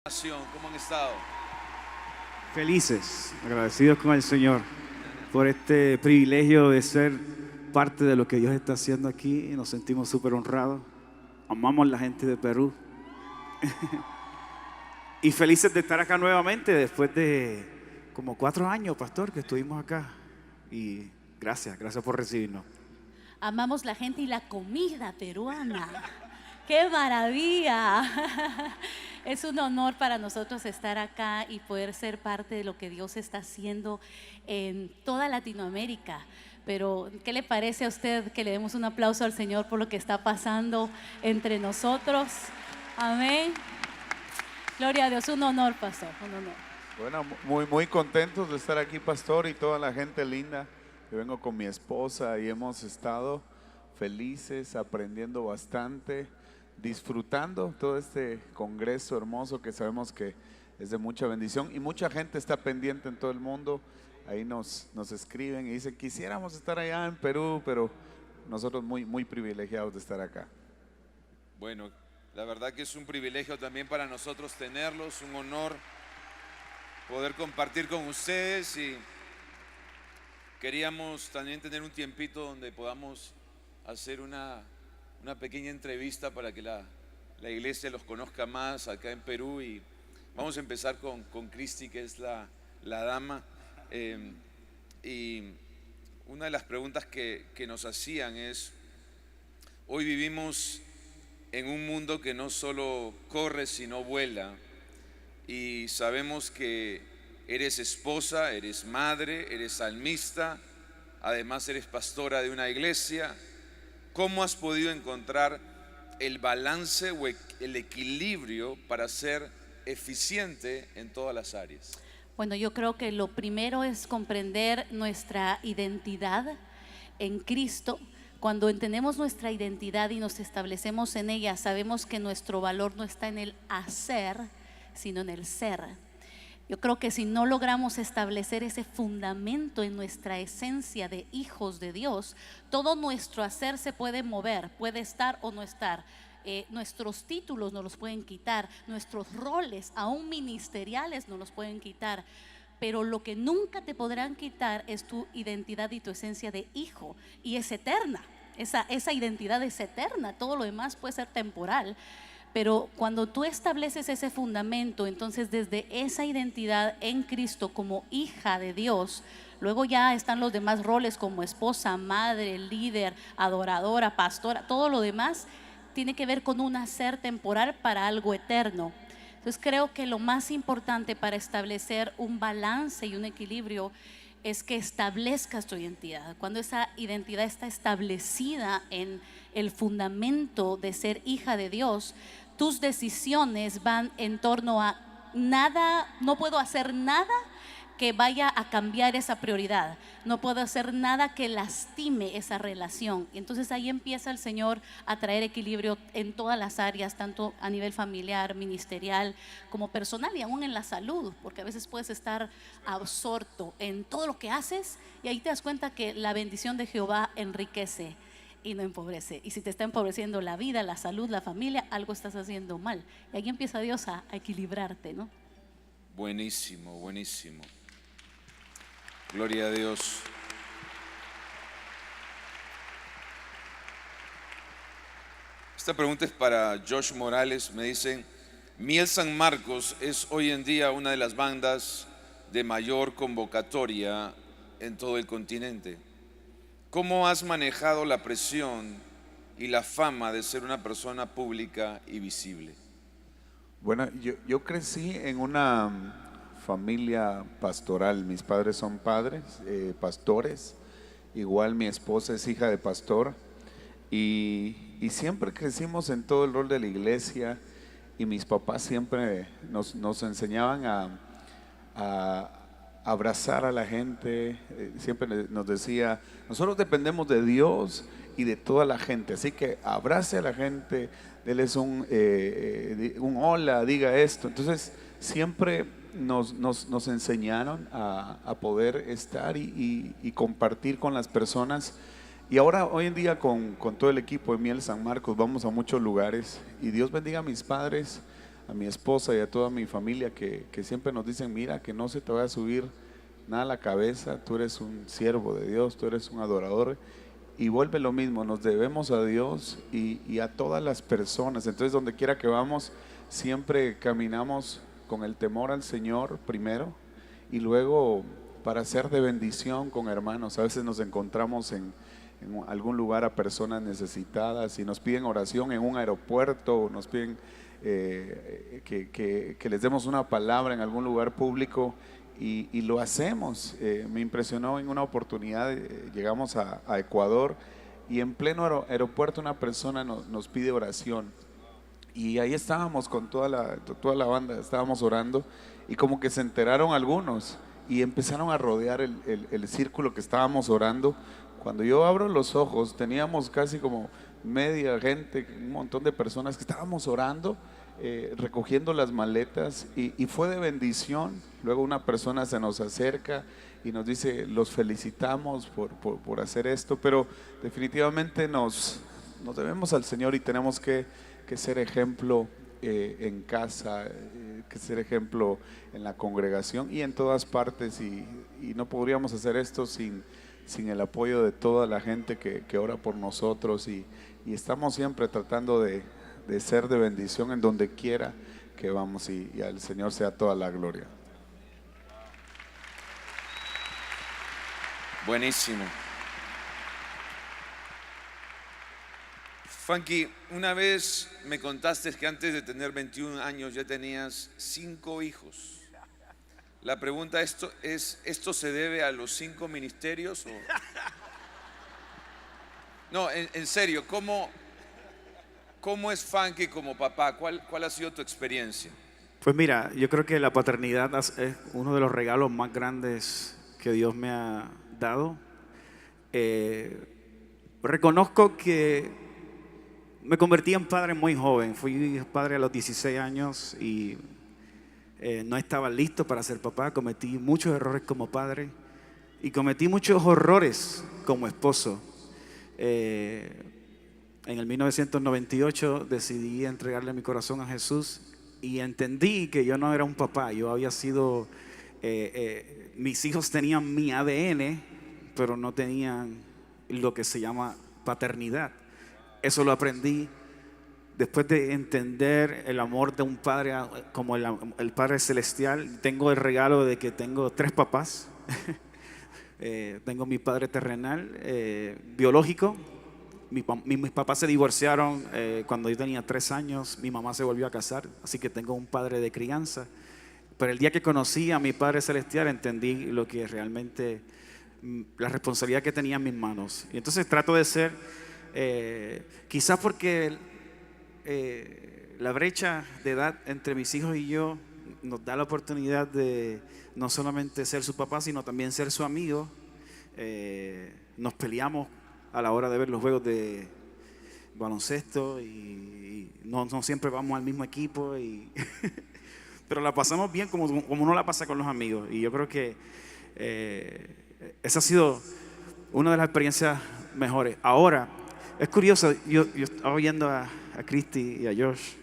¿Cómo han estado? Felices, agradecidos con el Señor por este privilegio de ser parte de lo que Dios está haciendo aquí y nos sentimos súper honrados. Amamos la gente de Perú y felices de estar acá nuevamente después de como 4 años, pastor, que estuvimos acá. Y gracias por recibirnos. Amamos la gente y la comida peruana. ¡Qué maravilla! Es un honor para nosotros estar acá y poder ser parte de lo que Dios está haciendo en toda Latinoamérica. Pero, ¿qué le parece a usted que le demos un aplauso al Señor por lo que está pasando entre nosotros? Amén. Gloria a Dios, un honor, pastor, un honor. Bueno, muy contentos de estar aquí, pastor, y toda la gente linda. Yo vengo con mi esposa y hemos estado felices, aprendiendo bastante, disfrutando todo este congreso hermoso que sabemos que es de mucha bendición y mucha gente está pendiente en todo el mundo. Ahí nos escriben y dicen, quisiéramos estar allá en Perú, pero nosotros muy privilegiados de estar acá. Bueno, la verdad que es un privilegio también para nosotros tenerlos, un honor poder compartir con ustedes, y queríamos también tener un tiempito donde podamos hacer una pequeña entrevista para que la iglesia los conozca más acá en Perú. Y vamos a empezar con Cristi, que es la dama. Y una de las preguntas que nos hacían es: hoy vivimos en un mundo que no solo corre sino vuela, y sabemos que eres esposa, eres madre, eres salmista, además eres pastora de una iglesia. ¿Cómo has podido encontrar el balance o el equilibrio para ser eficiente en todas las áreas? Bueno, yo creo que lo primero es comprender nuestra identidad en Cristo. Cuando entendemos nuestra identidad y nos establecemos en ella, sabemos que nuestro valor no está en el hacer, sino en el ser. Yo creo que si no logramos establecer ese fundamento en nuestra esencia de hijos de Dios, todo nuestro hacer se puede mover, puede estar o no estar. Nuestros títulos nos los pueden quitar, nuestros roles, aún ministeriales, nos los pueden quitar. Pero lo que nunca te podrán quitar es tu identidad y tu esencia de hijo, y es eterna. Esa identidad es eterna, todo lo demás puede ser temporal. Pero cuando tú estableces ese fundamento, entonces desde esa identidad en Cristo como hija de Dios, luego ya están los demás roles como esposa, madre, líder, adoradora, pastora. Todo lo demás tiene que ver con un hacer temporal para algo eterno. Entonces creo que lo más importante para establecer un balance y un equilibrio es que establezcas tu identidad. Cuando esa identidad está establecida en el fundamento de ser hija de Dios, tus decisiones van en torno a nada. No puedo hacer nada que vaya a cambiar esa prioridad, no puedo hacer nada que lastime esa relación. Entonces ahí empieza el Señor a traer equilibrio en todas las áreas, tanto a nivel familiar, ministerial, como personal, y aún en la salud, porque a veces puedes estar absorto en todo lo que haces y ahí te das cuenta que la bendición de Jehová enriquece y no empobrece. Y si te está empobreciendo la vida, la salud, la familia, algo estás haciendo mal. Y ahí empieza Dios a equilibrarte, ¿no? Buenísimo, buenísimo. Gloria a Dios. Esta pregunta es para Josh Morales. Me dicen: Miel San Marcos es hoy en día una de las bandas de mayor convocatoria en todo el continente. ¿Cómo has manejado la presión y la fama de ser una persona pública y visible? Bueno, yo crecí en una familia pastoral. Mis padres son pastores. Igual mi esposa es hija de pastor. Y siempre crecimos en todo el rol de la iglesia. Y mis papás siempre nos enseñaban a abrazar a la gente. Siempre nos decía: nosotros dependemos de Dios y de toda la gente, así que abrace a la gente, déles un hola, diga esto. Entonces siempre nos enseñaron a poder estar y compartir con las personas. Y ahora, hoy en día, con todo el equipo de Miel San Marcos, vamos a muchos lugares, y Dios bendiga a mis padres, a mi esposa y a toda mi familia que siempre nos dicen, mira, que no se te vaya a subir nada a la cabeza, tú eres un siervo de Dios, tú eres un adorador. Y vuelve lo mismo, nos debemos a Dios y a todas las personas. Entonces, donde quiera que vamos, siempre caminamos con el temor al Señor primero y luego para ser de bendición con hermanos. A veces nos encontramos en algún lugar a personas necesitadas y nos piden oración en un aeropuerto, nos piden que les demos una palabra en algún lugar público. Y lo hacemos. Me impresionó en una oportunidad, llegamos a Ecuador y en pleno aeropuerto una persona nos pide oración. Y ahí estábamos con toda la banda, estábamos orando y como que se enteraron algunos y empezaron a rodear el círculo que estábamos orando. Cuando yo abro los ojos, teníamos casi como media gente, un montón de personas que estábamos orando, recogiendo las maletas y fue de bendición. Luego una persona se nos acerca y nos dice, los felicitamos por hacer esto, pero definitivamente nos debemos al Señor y tenemos que ser ejemplo en casa, que ser ejemplo en la congregación y en todas partes, y no podríamos hacer esto sin el apoyo de toda la gente que ora por nosotros, y estamos siempre tratando de ser de bendición en donde quiera que vamos, y al Señor sea toda la gloria. Buenísimo. Funky, una vez me contaste que antes de tener 21 años ya tenías 5 hijos. La pregunta ¿esto se debe a los 5 ministerios? ¿O? No, en serio, ¿cómo es Funky como papá? ¿Cuál ha sido tu experiencia? Pues mira, yo creo que la paternidad es uno de los regalos más grandes que Dios me ha dado. Reconozco que me convertí en padre muy joven. Fui padre a los 16 años y no estaba listo para ser papá. Cometí muchos errores como padre y cometí muchos horrores como esposo. En el 1998 decidí entregarle mi corazón a Jesús y entendí que yo no era un papá. Yo había sido, mis hijos tenían mi ADN, pero no tenían lo que se llama paternidad. Eso lo aprendí después de entender el amor de un padre como el Padre Celestial. Tengo el regalo de que tengo 3 papás. Tengo mi padre terrenal, biológico. Mis papás se divorciaron cuando yo tenía 3 años. Mi mamá se volvió a casar, así que tengo un padre de crianza. Pero el día que conocí a mi Padre Celestial entendí lo que realmente, la responsabilidad que tenía en mis manos. Y entonces trato de ser, quizás porque la brecha de edad entre mis hijos y yo nos da la oportunidad de no solamente ser su papá, sino también ser su amigo. Nos peleamos a la hora de ver los juegos de baloncesto y no siempre vamos al mismo equipo pero la pasamos bien como uno la pasa con los amigos, y yo creo que esa ha sido una de las experiencias mejores. Ahora, es curioso, yo estaba oyendo a Cristi y a Josh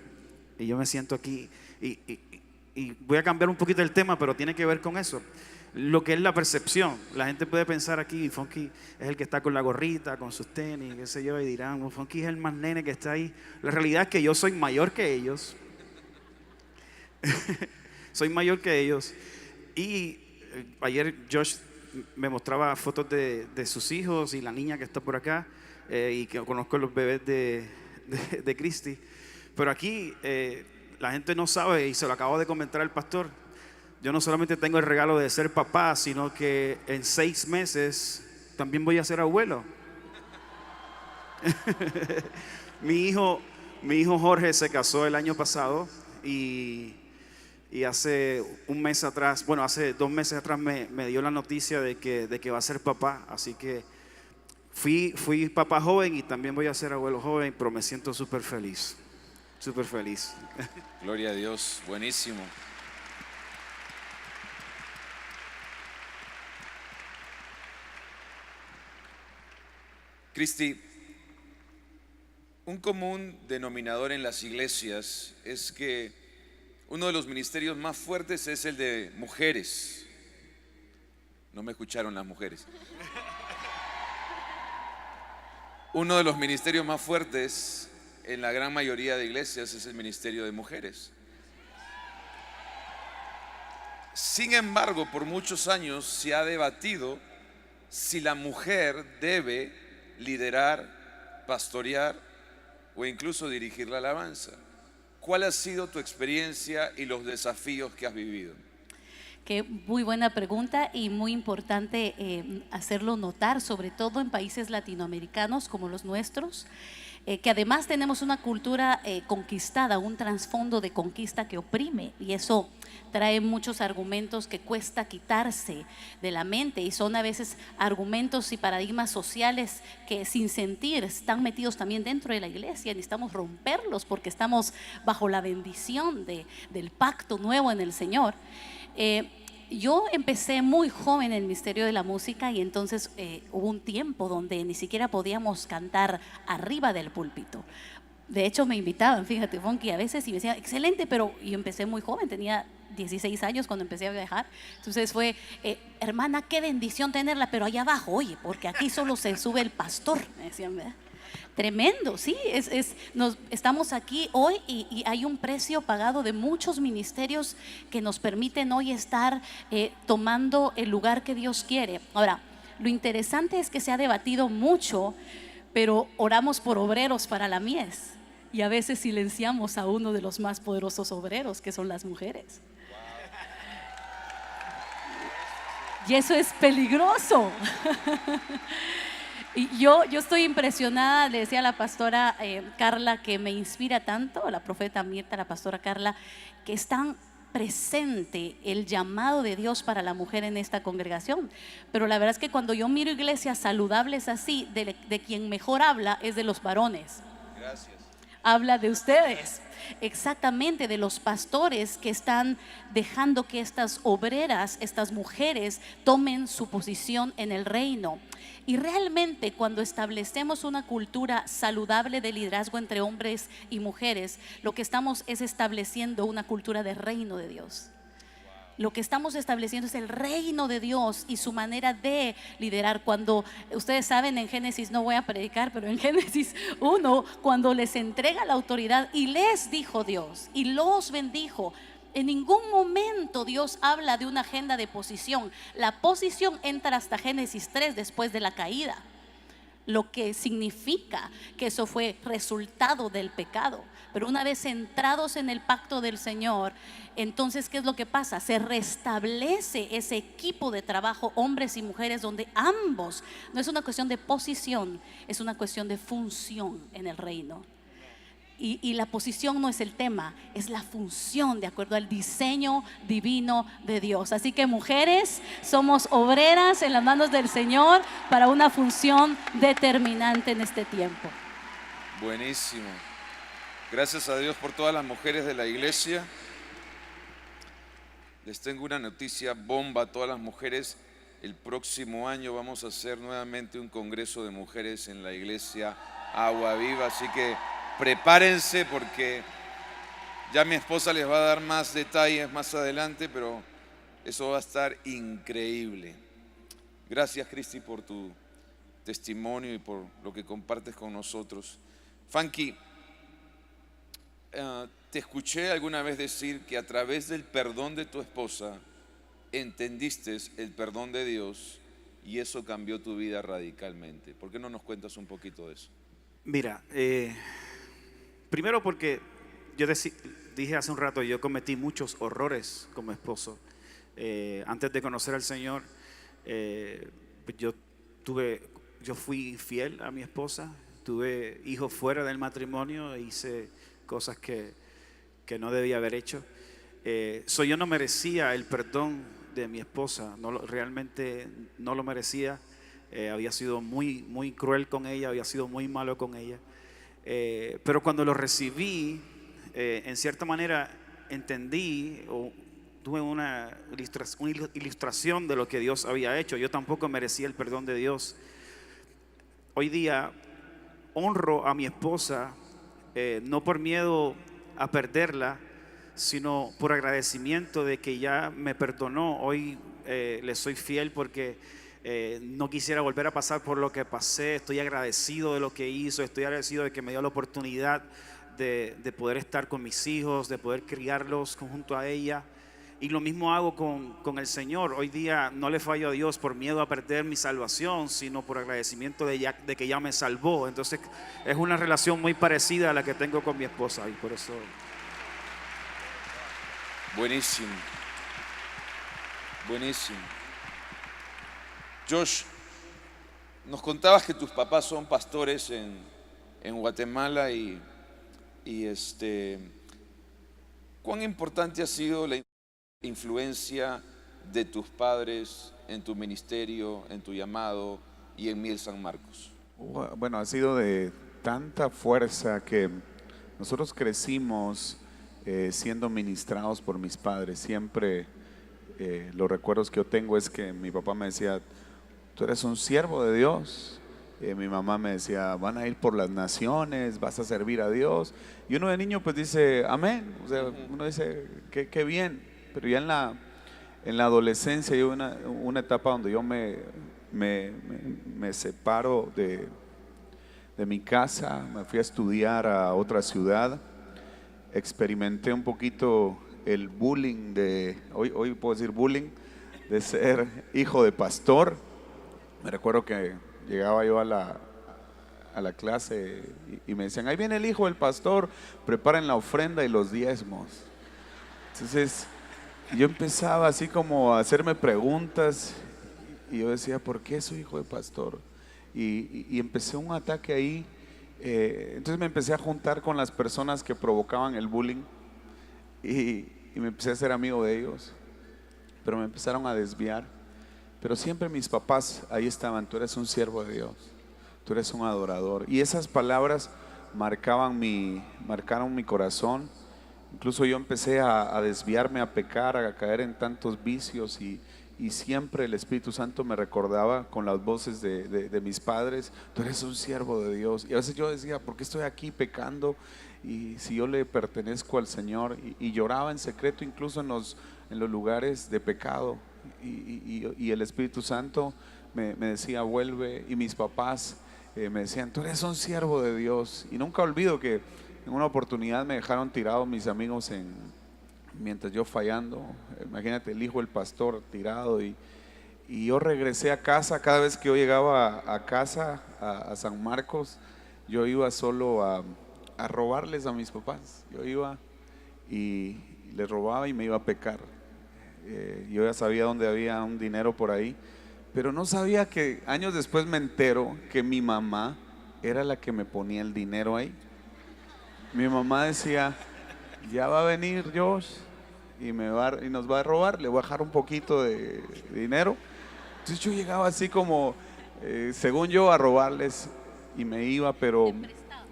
y yo me siento aquí y voy a cambiar un poquito el tema, pero tiene que ver con eso. Lo que es la percepción. La gente puede pensar aquí, Funky es el que está con la gorrita, con sus tenis, qué sé yo, y dirán, Funky es el más nene que está ahí. La realidad es que yo soy mayor que ellos. Soy mayor que ellos. Y ayer Josh me mostraba fotos de sus hijos y la niña que está por acá, y que conozco los bebés de Cristi. Pero aquí la gente no sabe, y se lo acabo de comentar al pastor. Yo no solamente tengo el regalo de ser papá, sino que en 6 meses también voy a ser abuelo. Mi hijo Jorge se casó el año pasado y hace un mes atrás, bueno, hace 2 meses atrás me dio la noticia de que va a ser papá. Así que fui papá joven y también voy a ser abuelo joven, pero me siento súper feliz, súper feliz. Gloria a Dios, buenísimo. Cristi, un común denominador en las iglesias es que Uno de los ministerios más fuertes es el de mujeres. No me escucharon las mujeres. Uno de los ministerios más fuertes en la gran mayoría de iglesias es el ministerio de mujeres. Sin embargo, por muchos años se ha debatido si la mujer debe liderar, pastorear o incluso dirigir la alabanza. ¿Cuál ha sido tu experiencia y los desafíos que has vivido? Qué muy buena pregunta y muy importante hacerlo notar, sobre todo en países latinoamericanos como los nuestros, que además tenemos una cultura conquistada, un trasfondo de conquista que oprime, y eso trae muchos argumentos que cuesta quitarse de la mente, y son a veces argumentos y paradigmas sociales que sin sentir están metidos también dentro de la iglesia. Necesitamos romperlos porque estamos bajo la bendición del pacto nuevo en el Señor. Yo empecé muy joven en el ministerio de la música, y entonces hubo un tiempo donde ni siquiera podíamos cantar arriba del púlpito. De hecho me invitaban, fíjate, Funky, a veces, y me decían, excelente, pero yo empecé muy joven, tenía 16 años cuando empecé a viajar. Entonces fue, hermana, qué bendición tenerla, pero allá abajo, oye, porque aquí solo se sube el pastor, me decían, ¿verdad? Tremendo, sí, estamos aquí hoy y hay un precio pagado de muchos ministerios que nos permiten hoy estar tomando el lugar que Dios quiere. Ahora, lo interesante es que se ha debatido mucho, pero oramos por obreros para la mies, y a veces silenciamos a uno de los más poderosos obreros, que son las mujeres. Y eso es peligroso. Y yo estoy impresionada, le decía a la pastora Carla, que me inspira tanto, a la profeta Mirta, la pastora Carla, que es tan presente el llamado de Dios para la mujer en esta congregación. Pero la verdad es que cuando yo miro iglesias saludables así, de quien mejor habla es de los varones. Gracias. Habla de ustedes, exactamente, de los pastores que están dejando que estas obreras, estas mujeres, tomen su posición en el reino. Y realmente cuando establecemos una cultura saludable de liderazgo entre hombres y mujeres, lo que estamos es estableciendo una cultura de reino de Dios. Lo que estamos estableciendo es el reino de Dios y su manera de liderar. Cuando ustedes saben, en Génesis, no voy a predicar, pero en Génesis 1, cuando les entrega la autoridad y les dijo Dios y los bendijo, en ningún momento Dios habla de una agenda de posición. La posición entra hasta Génesis 3, después de la caída, lo que significa que eso fue resultado del pecado. Pero una vez entrados en el pacto del Señor, entonces ¿qué es lo que pasa? Se restablece ese equipo de trabajo, hombres y mujeres, donde ambos, no es una cuestión de posición, es una cuestión de función en el reino. Y la posición no es el tema, es la función de acuerdo al diseño divino de Dios. Así que mujeres, somos obreras en las manos del Señor para una función determinante en este tiempo. Buenísimo. Gracias a Dios por todas las mujeres de la iglesia. Les tengo una noticia bomba a todas las mujeres. El próximo año vamos a hacer nuevamente un congreso de mujeres en la iglesia Agua Viva, así que prepárense, porque ya mi esposa les va a dar más detalles más adelante, pero eso va a estar increíble. Gracias, Cristi, por tu testimonio y por lo que compartes con nosotros. Funky, te escuché alguna vez decir que a través del perdón de tu esposa entendiste el perdón de Dios y eso cambió tu vida radicalmente. ¿Por qué no nos cuentas un poquito de eso? Mira, primero porque yo dije hace un rato, yo cometí muchos horrores como esposo. Antes de conocer al Señor, yo fui infiel a mi esposa, tuve hijos fuera del matrimonio, hice cosas que no debía haber hecho. Yo no merecía el perdón de mi esposa, realmente no lo merecía. Había sido muy, muy cruel con ella, había sido muy malo con ella. Pero cuando lo recibí, en cierta manera entendí o tuve una ilustración de lo que Dios había hecho. Yo tampoco merecía el perdón de Dios. Hoy día honro a mi esposa, no por miedo a perderla, sino por agradecimiento de que ya me perdonó. Hoy le soy fiel porque no quisiera volver a pasar por lo que pasé. Estoy agradecido de lo que hizo, estoy agradecido de que me dio la oportunidad de poder estar con mis hijos, de poder criarlos junto a ella. Y lo mismo hago con el Señor. Hoy día no le fallo a Dios por miedo a perder mi salvación, sino por agradecimiento de que ya me salvó. Entonces es una relación muy parecida a la que tengo con mi esposa, y por eso. Buenísimo. Buenísimo. Josh, nos contabas que tus papás son pastores en Guatemala y ¿cuán importante ha sido la influencia de tus padres en tu ministerio, en tu llamado y en Miel San Marcos? Bueno, ha sido de tanta fuerza que nosotros crecimos siendo ministrados por mis padres. Siempre los recuerdos que yo tengo es que mi papá me decía: tú eres un siervo de Dios. Mi mamá me decía: van a ir por las naciones, vas a servir a Dios. Y uno de niño pues dice amén. O sea, uno dice qué bien. Pero ya en la adolescencia hay una etapa donde yo me separo de mi casa, me fui a estudiar a otra ciudad, experimenté un poquito el bullying hoy puedo decir bullying, de ser hijo de pastor. Me recuerdo que llegaba yo a la clase y me decían: ahí viene el hijo del pastor, preparen la ofrenda y los diezmos. Entonces yo empezaba así como a hacerme preguntas y yo decía: ¿por qué soy hijo de pastor? Y empecé un ataque ahí. Entonces me empecé a juntar con las personas que provocaban el bullying y me empecé a hacer amigo de ellos, pero me empezaron a desviar. Pero siempre mis papás ahí estaban: tú eres un siervo de Dios, tú eres un adorador. Y esas palabras marcaron mi corazón. Incluso yo empecé a desviarme, a pecar, a caer en tantos vicios y siempre el Espíritu Santo me recordaba con las voces de mis padres: tú eres un siervo de Dios. Y a veces yo decía: ¿por qué estoy aquí pecando? Y si yo le pertenezco al Señor, y lloraba en secreto incluso en los lugares de pecado. Y el Espíritu Santo me decía: vuelve. Y mis papás me decían: tú eres un siervo de Dios. Y nunca olvido que en una oportunidad me dejaron tirado mis amigos mientras yo fallando. Imagínate, el hijo del pastor tirado. Y yo regresé a casa. Cada vez que yo llegaba a casa, a San Marcos, yo iba solo a robarles a mis papás. Yo iba y les robaba y me iba a pecar. Yo ya sabía dónde había un dinero por ahí, pero no sabía que años después me entero que mi mamá era la que me ponía el dinero ahí. Mi mamá decía: ya va a venir Josh y nos va a robar, le voy a dejar un poquito de dinero. Entonces yo llegaba así como, según yo, a robarles, y me iba, pero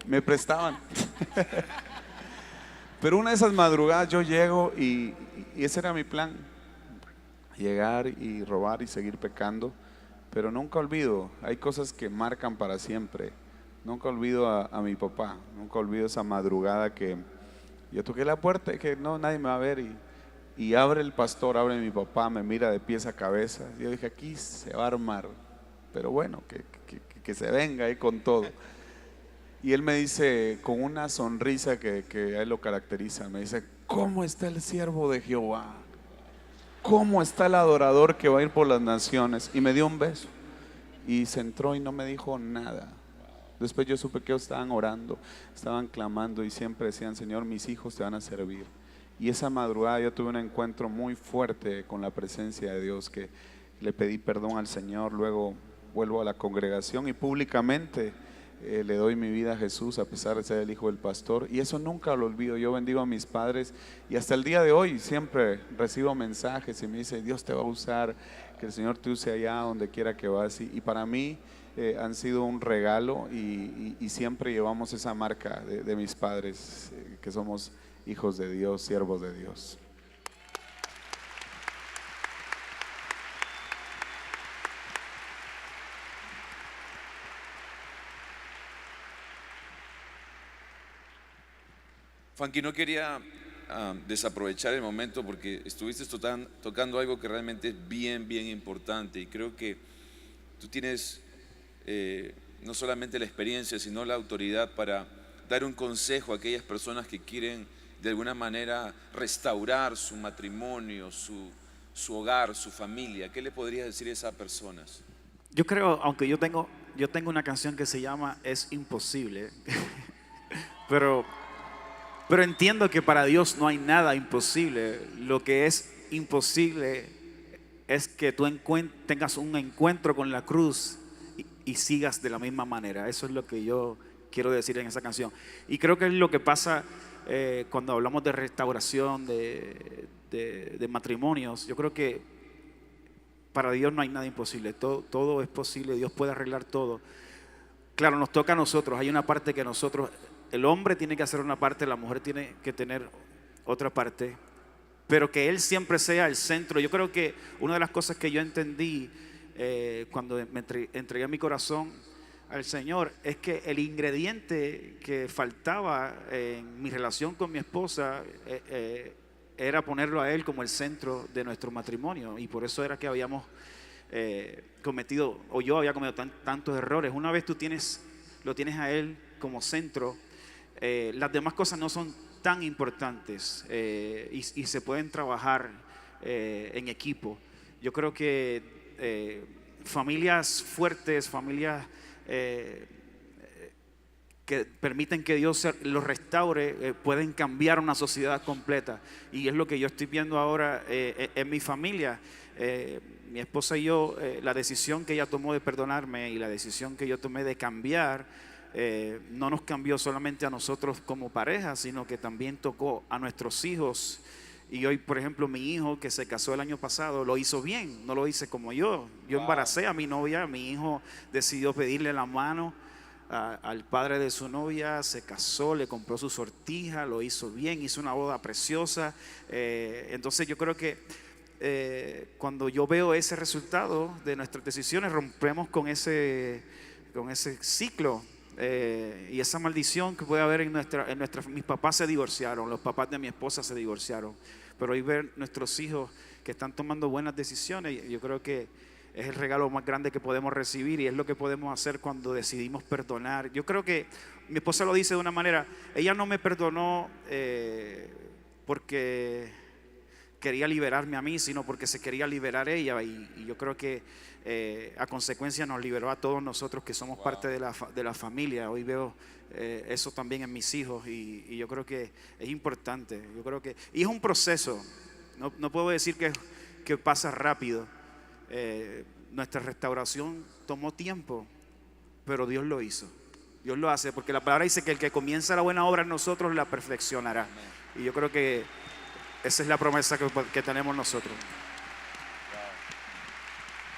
me prestaban. Pero una de esas madrugadas yo llego y ese era mi plan: llegar y robar y seguir pecando. Pero nunca olvido, hay cosas que marcan para siempre. Nunca olvido a mi papá, nunca olvido esa madrugada que yo toqué la puerta y que no, nadie me va a ver, y abre el pastor, abre mi papá, me mira de pies a cabeza. Yo dije: aquí se va a armar, pero bueno, que se venga ahí con todo. Y él me dice con una sonrisa que a él lo caracteriza, me dice: ¿cómo está el siervo de Jehová? ¿Cómo está el adorador que va a ir por las naciones? Y me dio un beso y se entró y no me dijo nada. Después yo supe que ellos estaban orando, estaban clamando y siempre decían: Señor, mis hijos te van a servir. Y esa madrugada yo tuve un encuentro muy fuerte con la presencia de Dios, que le pedí perdón al Señor. Luego vuelvo a la congregación y públicamente le doy mi vida a Jesús, a pesar de ser el hijo del pastor. Y eso nunca lo olvido. Yo bendigo a mis padres y hasta el día de hoy siempre recibo mensajes y me dice: Dios te va a usar, que el Señor te use allá donde quiera que vas. Y para mí han sido un regalo, y siempre llevamos esa marca de mis padres, que somos hijos de Dios, siervos de Dios. Funky, no quería desaprovechar el momento porque estuviste tocando algo que realmente es bien, bien importante, y creo que tú tienes no solamente la experiencia, sino la autoridad para dar un consejo a aquellas personas que quieren de alguna manera restaurar su matrimonio, su hogar, su familia. ¿Qué le podrías decir a esas personas? Yo creo, aunque yo tengo una canción que se llama Es Imposible, pero entiendo que para Dios no hay nada imposible. Lo que es imposible es que tú tengas un encuentro con la cruz y sigas de la misma manera. Eso es lo que yo quiero decir en esa canción. Y creo que es lo que pasa cuando hablamos de restauración, de matrimonios. Yo creo que para Dios no hay nada imposible. Todo es posible. Dios puede arreglar todo. Claro, nos toca a nosotros. Hay una parte que nosotros, el hombre tiene que hacer una parte, la mujer tiene que tener otra parte, pero que Él siempre sea el centro. Yo creo que una de las cosas que yo entendí cuando me entregué mi corazón al Señor es que el ingrediente que faltaba en mi relación con mi esposa era ponerlo a Él como el centro de nuestro matrimonio, y por eso era que habíamos cometido, o yo había cometido tantos errores. Una vez tú lo tienes a Él como centro, las demás cosas no son tan importantes y se pueden trabajar en equipo. Yo creo que familias fuertes, familias que permiten que Dios los restaure, pueden cambiar una sociedad completa. Y es lo que yo estoy viendo ahora en mi familia. Mi esposa y yo, la decisión que ella tomó de perdonarme y la decisión que yo tomé de cambiar, no nos cambió solamente a nosotros como pareja, sino que también tocó a nuestros hijos. Y hoy, por ejemplo, mi hijo que se casó el año pasado lo hizo bien, no lo hice como yo. Yo embaracé a mi novia, mi hijo decidió pedirle la mano al padre de su novia, se casó, le compró su sortija, lo hizo bien, hizo una boda preciosa. Entonces yo creo que cuando yo veo ese resultado de nuestras decisiones, rompemos con ese ciclo y esa maldición que puede haber en nuestra. Mis papás se divorciaron, los papás de mi esposa se divorciaron, pero hoy ver nuestros hijos que están tomando buenas decisiones, yo creo que es el regalo más grande que podemos recibir, y es lo que podemos hacer cuando decidimos perdonar. Yo creo que mi esposa lo dice de una manera: ella no me perdonó porque quería liberarme a mí, sino porque se quería liberar ella, y yo creo que a consecuencia nos liberó a todos nosotros que somos parte de la familia. Hoy veo eso también en mis hijos, y yo creo que es importante. Yo creo que, y es un proceso, no puedo decir que pasa rápido. Nuestra restauración tomó tiempo, pero Dios lo hizo. Dios lo hace, porque la palabra dice que el que comienza la buena obra en nosotros la perfeccionará. Y yo creo que esa es la promesa que tenemos nosotros.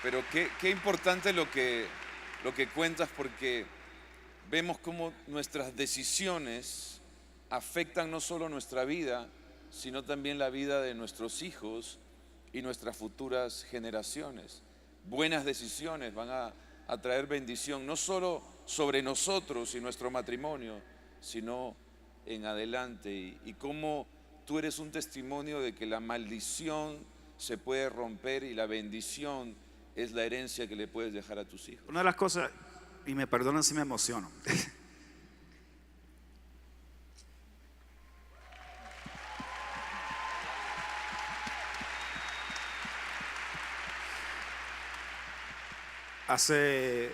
Pero qué importante lo que cuentas, porque vemos cómo nuestras decisiones afectan no solo nuestra vida, sino también la vida de nuestros hijos y nuestras futuras generaciones. Buenas decisiones van a traer bendición, no solo sobre nosotros y nuestro matrimonio, sino en adelante. Y cómo tú eres un testimonio de que la maldición se puede romper y la bendición es la herencia que le puedes dejar a tus hijos. Una de las cosas, y me perdonan si me emociono, hace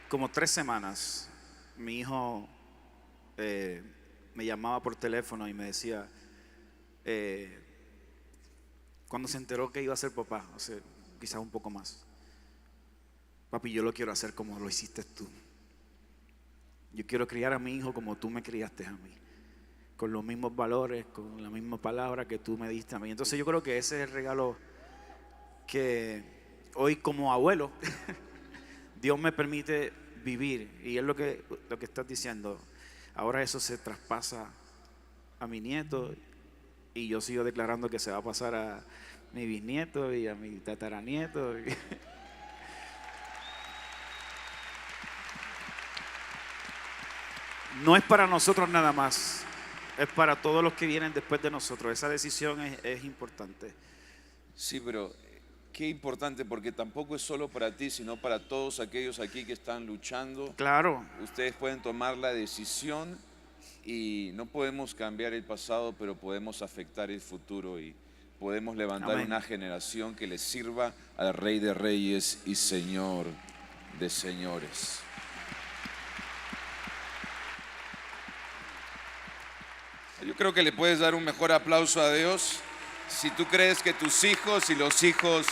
como 3 semanas mi hijo me llamaba por teléfono y me decía, cuando se enteró que iba a ser papá, hace quizás un poco más: papi, yo lo quiero hacer como lo hiciste tú. Yo quiero criar a mi hijo como tú me criaste a mí, con los mismos valores, con la misma palabra que tú me diste a mí. Entonces yo creo que ese es el regalo que hoy como abuelo Dios me permite vivir, y es lo que estás diciendo. Ahora eso se traspasa a mi nieto, y yo sigo declarando que se va a pasar a mi bisnieto y a mi tataranieto. No es para nosotros nada más, es para todos los que vienen después de nosotros. Esa decisión es importante. Sí, pero qué importante, porque tampoco es solo para ti, sino para todos aquellos aquí que están luchando. Claro. Ustedes pueden tomar la decisión y no podemos cambiar el pasado, pero podemos afectar el futuro y podemos levantar Amén. una generación que le sirva al Rey de Reyes y Señor de Señores. Yo creo que le puedes dar un mejor aplauso a Dios si tú crees que tus hijos y los hijos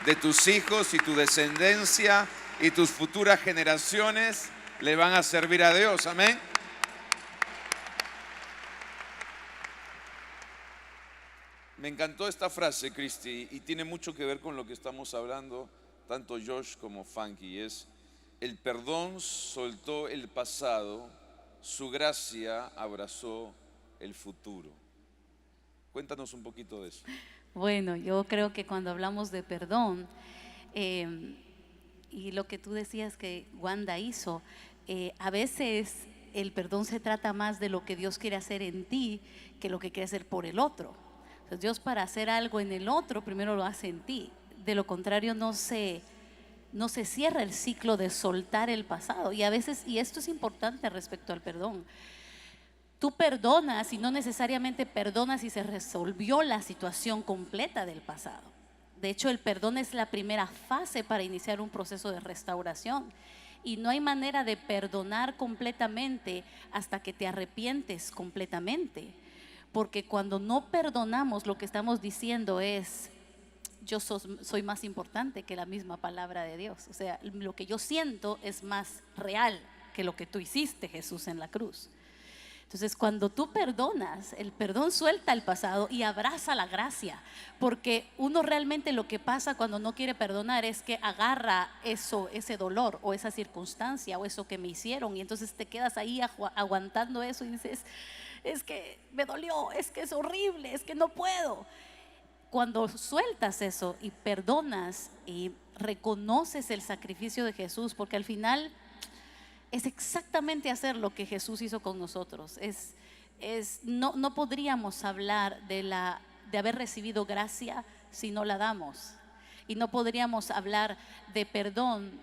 de tus hijos y tu descendencia y tus futuras generaciones le van a servir a Dios. Amén. Me encantó esta frase, Cristi, y tiene mucho que ver con lo que estamos hablando, tanto Josh como Funky. Es: el perdón soltó el pasado, su gracia abrazó el futuro. Cuéntanos un poquito de eso. Bueno, yo creo que cuando hablamos de perdón, y lo que tú decías que Wanda hizo, a veces el perdón se trata más de lo que Dios quiere hacer en ti que lo que quiere hacer por el otro. Entonces, Dios, para hacer algo en el otro, primero lo hace en ti. De lo contrario, no se cierra el ciclo de soltar el pasado. Y a veces, y esto es importante respecto al perdón, tú perdonas y no necesariamente perdonas y se resolvió la situación completa del pasado. De hecho, el perdón es la primera fase para iniciar un proceso de restauración. Y no hay manera de perdonar completamente hasta que te arrepientes completamente. Porque cuando no perdonamos, lo que estamos diciendo es: yo soy más importante que la misma palabra de Dios. O sea, lo que yo siento es más real que lo que tú hiciste, Jesús, en la cruz. Entonces, cuando tú perdonas, el perdón suelta el pasado y abraza la gracia. Porque uno realmente, lo que pasa cuando no quiere perdonar es que agarra eso, ese dolor o esa circunstancia o eso que me hicieron, y entonces te quedas ahí aguantando eso y dices: es que me dolió, es que es horrible, es que no puedo. Cuando sueltas eso y perdonas y reconoces el sacrificio de Jesús, porque al final es exactamente hacer lo que Jesús hizo con nosotros. No podríamos hablar de haber recibido gracia si no la damos. Y no podríamos hablar de perdón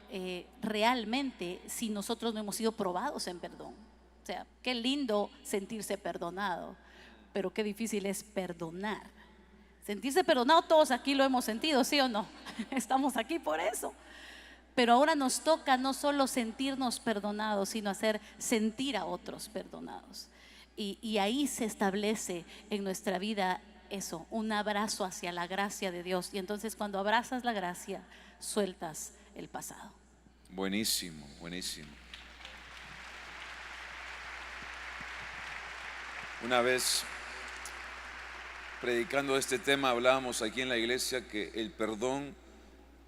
realmente si nosotros no hemos sido probados en perdón. O sea, qué lindo sentirse perdonado, pero qué difícil es perdonar. Sentirse perdonado, todos aquí lo hemos sentido, ¿sí o no? Estamos aquí por eso. Pero ahora nos toca no solo sentirnos perdonados, sino hacer sentir a otros perdonados. Y ahí se establece en nuestra vida eso, un abrazo hacia la gracia de Dios. Y entonces, cuando abrazas la gracia, sueltas el pasado. Buenísimo, buenísimo. Una vez, predicando este tema, hablábamos aquí en la iglesia que el perdón,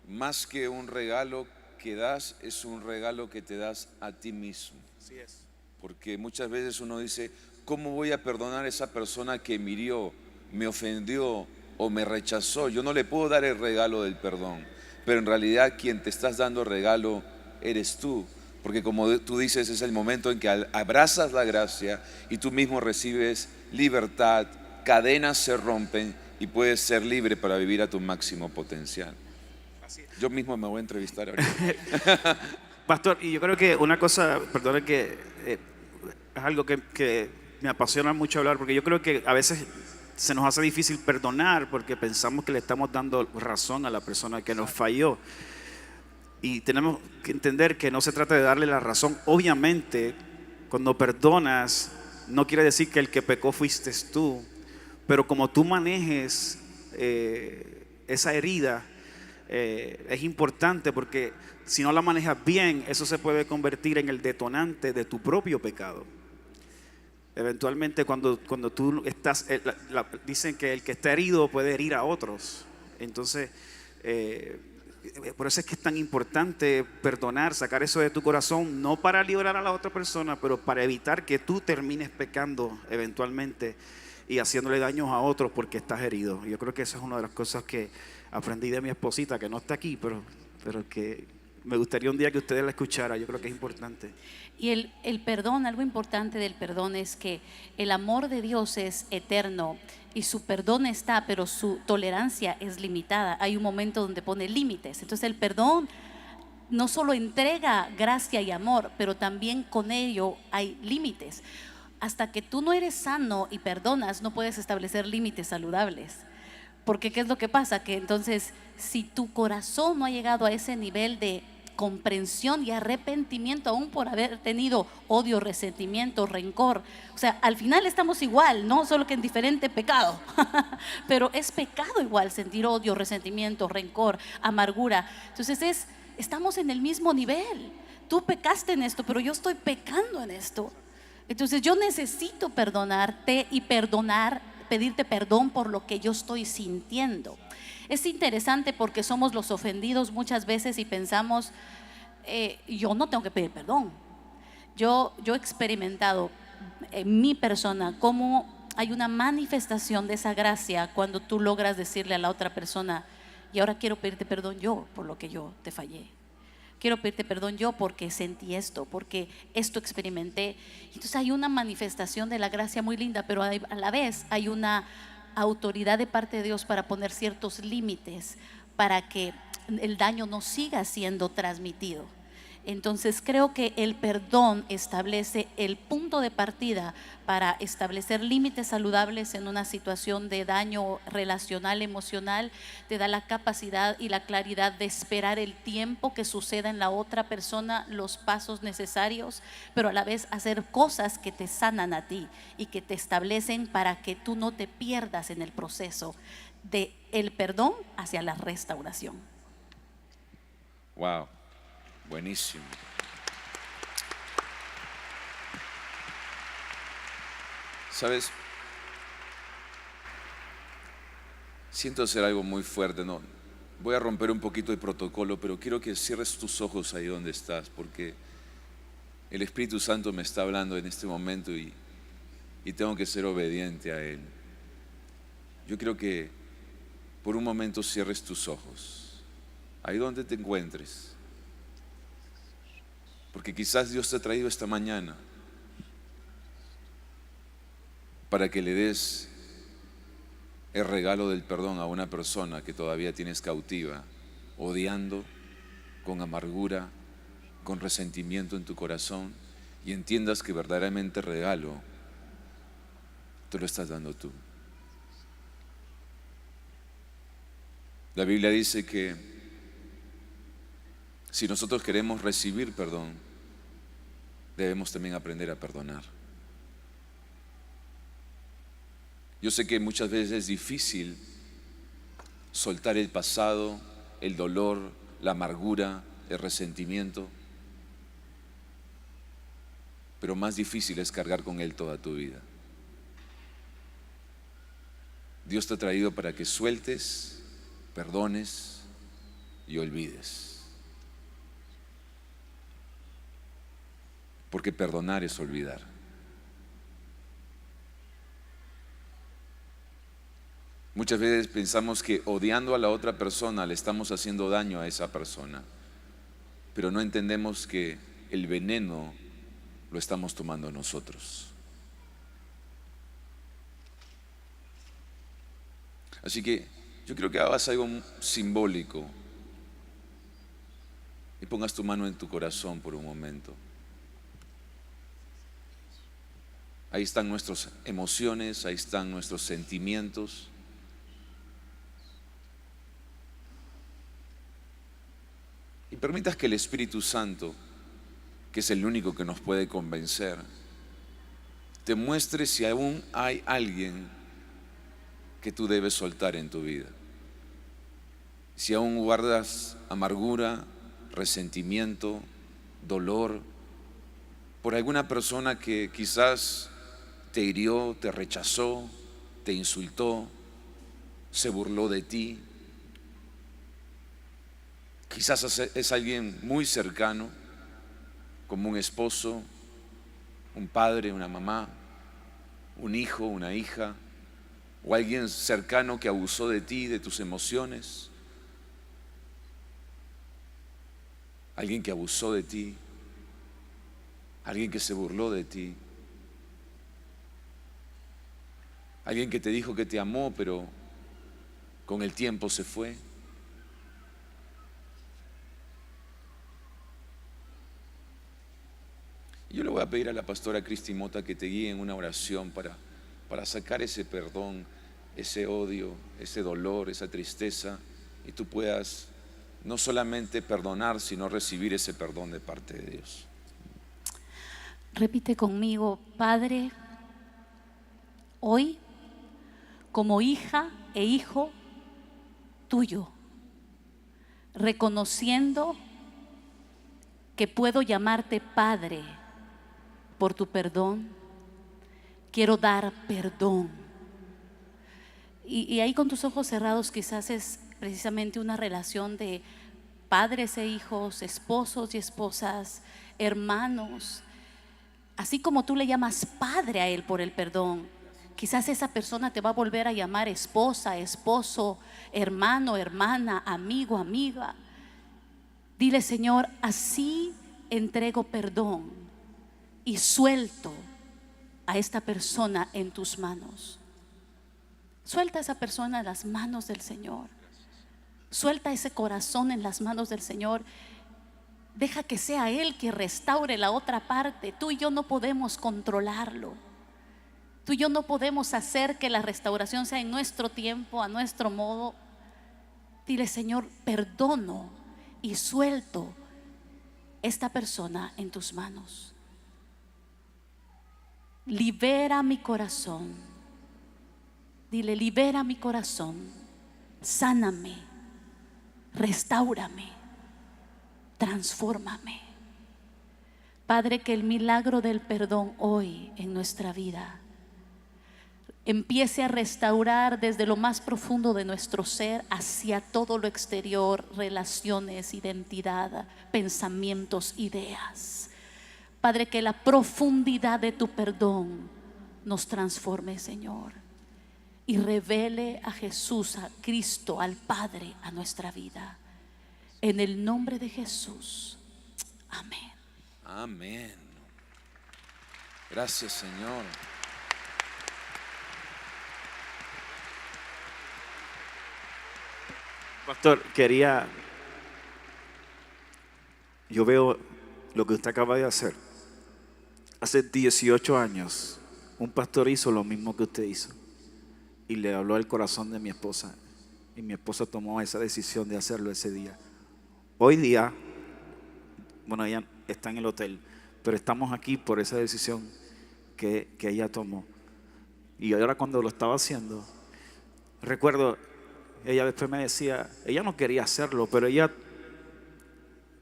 más que un regalo que das, es un regalo que te das a ti mismo. Así es. Porque muchas veces uno dice: ¿cómo voy a perdonar a esa persona que me hirió, me ofendió o me rechazó? Yo no le puedo dar el regalo del perdón, pero en realidad quien te estás dando regalo eres tú. Porque como tú dices, es el momento en que abrazas la gracia y tú mismo recibes libertad, cadenas se rompen y puedes ser libre para vivir a tu máximo potencial. Yo mismo me voy a entrevistar ahorita. Pastor, y yo creo que una cosa, perdone que es algo que me apasiona mucho hablar, porque yo creo que a veces se nos hace difícil perdonar porque pensamos que le estamos dando razón a la persona que nos falló. Y tenemos que entender que no se trata de darle la razón. Obviamente, cuando perdonas, no quiere decir que el que pecó fuiste tú, pero como tú manejes esa herida, es importante, porque si no la manejas bien, eso se puede convertir en el detonante de tu propio pecado. Eventualmente, cuando tú estás, dicen que el que está herido puede herir a otros. Entonces, por eso es que es tan importante perdonar, sacar eso de tu corazón, no para librar a la otra persona, pero para evitar que tú termines pecando eventualmente y haciéndole daños a otros porque estás herido. Yo creo que esa es una de las cosas que aprendí de mi esposita, que no está aquí, pero que Me gustaría un día que ustedes la escucharan, yo creo que es importante. Y el perdón, algo importante del perdón es que el amor de Dios es eterno y su perdón está, pero su tolerancia es limitada. Hay un momento donde pone límites. Entonces el perdón no solo entrega gracia y amor, pero también con ello hay límites. Hasta que tú no eres sano y perdonas, no puedes establecer límites saludables. Porque ¿qué es lo que pasa? Que entonces, si tu corazón no ha llegado a ese nivel de comprensión y arrepentimiento, aún por haber tenido odio, resentimiento, rencor, o sea, al final estamos igual, no solo que en diferente pecado, pero es pecado igual sentir odio, resentimiento, rencor, amargura. Entonces estamos en el mismo nivel. Tú pecaste en esto, pero yo estoy pecando en esto. Entonces yo necesito perdonarte y pedirte perdón por lo que yo estoy sintiendo. Es interesante porque somos los ofendidos muchas veces y pensamos, yo no tengo que pedir perdón. Yo he experimentado en mi persona cómo hay una manifestación de esa gracia cuando tú logras decirle a la otra persona, y ahora quiero pedirte perdón yo por lo que yo te fallé. Quiero pedirte perdón yo porque sentí esto, porque esto experimenté. Entonces hay una manifestación de la gracia muy linda, pero a la vez hay una autoridad de parte de Dios para poner ciertos límites para que el daño no siga siendo transmitido. Entonces creo que el perdón establece el punto de partida para establecer límites saludables en una situación de daño relacional, emocional. Te da la capacidad y la claridad de esperar el tiempo que suceda en la otra persona, los pasos necesarios, pero a la vez hacer cosas que te sanan a ti y que te establecen para que tú no te pierdas en el proceso de el perdón hacia la restauración. Wow, buenísimo. ¿Sabes? Siento hacer algo muy fuerte, ¿no? Voy a romper un poquito el protocolo, pero quiero que cierres tus ojos ahí donde estás, porque el Espíritu Santo me está hablando en este momento y tengo que ser obediente a Él. Yo quiero que por un momento cierres tus ojos, ahí donde te encuentres, porque quizás Dios te ha traído esta mañana para que le des el regalo del perdón a una persona que todavía tienes cautiva, odiando, con amargura, con resentimiento en tu corazón, y entiendas que verdaderamente el regalo te lo estás dando tú. La Biblia dice que si nosotros queremos recibir perdón, debemos también aprender a perdonar. Yo sé que muchas veces es difícil soltar el pasado, el dolor, la amargura, el resentimiento, pero más difícil es cargar con él toda tu vida. Dios te ha traído para que sueltes, perdones y olvides. Porque perdonar es olvidar. Muchas veces pensamos que odiando a la otra persona le estamos haciendo daño a esa persona, pero no entendemos que el veneno lo estamos tomando nosotros. Así que yo quiero que hagas algo simbólico y pongas tu mano en tu corazón por un momento. Ahí están nuestras emociones, ahí están nuestros sentimientos. Y permitas que el Espíritu Santo, que es el único que nos puede convencer, te muestre si aún hay alguien que tú debes soltar en tu vida. Si aún guardas amargura, resentimiento, dolor por alguna persona que quizás te hirió, te rechazó, te insultó, se burló de ti. Quizás es alguien muy cercano, como un esposo, un padre, una mamá, un hijo, una hija, o alguien cercano que abusó de ti, de tus emociones. alguien que abusó de ti, alguien que se burló de ti, alguien que te dijo que te amó, pero con el tiempo se fue. Yo le voy a pedir a la pastora Cristi Mota que te guíe en una oración para sacar ese perdón, ese odio, ese dolor, esa tristeza, y tú puedas no solamente perdonar, sino recibir ese perdón de parte de Dios. Repite conmigo: Padre, hoy, como hija e hijo tuyo, reconociendo que puedo llamarte Padre por tu perdón, quiero dar perdón. Y ahí con tus ojos cerrados quizás es precisamente una relación de padres e hijos, esposos y esposas, hermanos. Así como tú le llamas padre a él por el perdón, quizás esa persona te va a volver a llamar esposa, esposo, hermano, hermana, amigo, amiga. Dile: Señor, así entrego perdón y suelto a esta persona en tus manos. Suelta a esa persona en las manos del Señor. Suelta ese corazón en las manos del Señor. Deja que sea Él que restaure la otra parte. Tú y yo no podemos controlarlo. Tú y yo no podemos hacer que la restauración sea en nuestro tiempo, a nuestro modo. Dile: Señor, perdono y suelto esta persona en tus manos. Libera mi corazón. Dile: libera mi corazón, sáname, restáurame, transfórmame. Padre, que el milagro del perdón hoy en nuestra vida empiece a restaurar desde lo más profundo de nuestro ser hacia todo lo exterior, relaciones, identidad, pensamientos, ideas. Padre, que la profundidad de tu perdón nos transforme, Señor, y revele a Jesús, a Cristo, al Padre, a nuestra vida. En el nombre de Jesús. Amén. Amén. Gracias, Señor. Pastor, yo veo lo que usted acaba de hacer. Hace 18 años, un pastor hizo lo mismo que usted hizo y le habló al corazón de mi esposa, y mi esposa tomó esa decisión de hacerlo ese día. Hoy día, bueno, ella está en el hotel, pero estamos aquí por esa decisión que ella tomó. Y ahora, cuando lo estaba haciendo, recuerdo, ella después me decía, ella no quería hacerlo, pero ella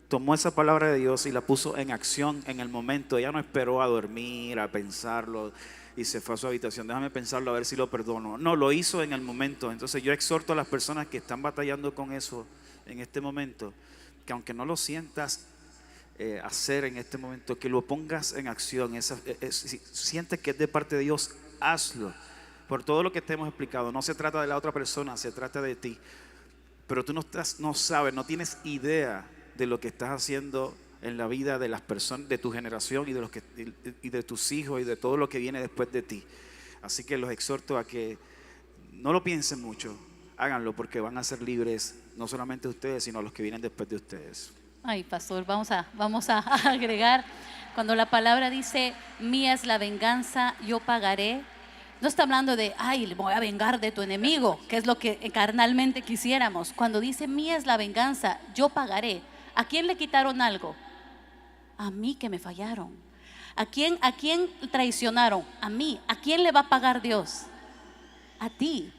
tomó esa palabra de Dios y la puso en acción en el momento. Ella no esperó a dormir, a pensarlo y se fue a su habitación: déjame pensarlo a ver si lo perdono. No, lo hizo en el momento. Entonces yo exhorto a las personas que están batallando con eso en este momento, que aunque no lo sientas hacer en este momento, que lo pongas en acción. Si sientes que es de parte de Dios, hazlo. Por todo lo que te hemos explicado, no se trata de la otra persona, se trata de ti. Pero tú no sabes, no tienes idea de lo que estás haciendo en la vida de las personas de tu generación y de tus hijos y de todo lo que viene después de ti. Así que los exhorto a que no lo piensen mucho, háganlo, porque van a ser libres, no solamente ustedes, sino los que vienen después de ustedes. Ay, pastor, vamos a agregar, cuando la palabra dice: mía es la venganza, yo pagaré, no está hablando de: ay, me voy a vengar de tu enemigo, que es lo que carnalmente quisiéramos. Cuando dice: mía es la venganza, yo pagaré, ¿a quién le quitaron algo? A mí, que me fallaron. ¿A quién traicionaron? A mí. ¿A quién le va a pagar Dios? A ti.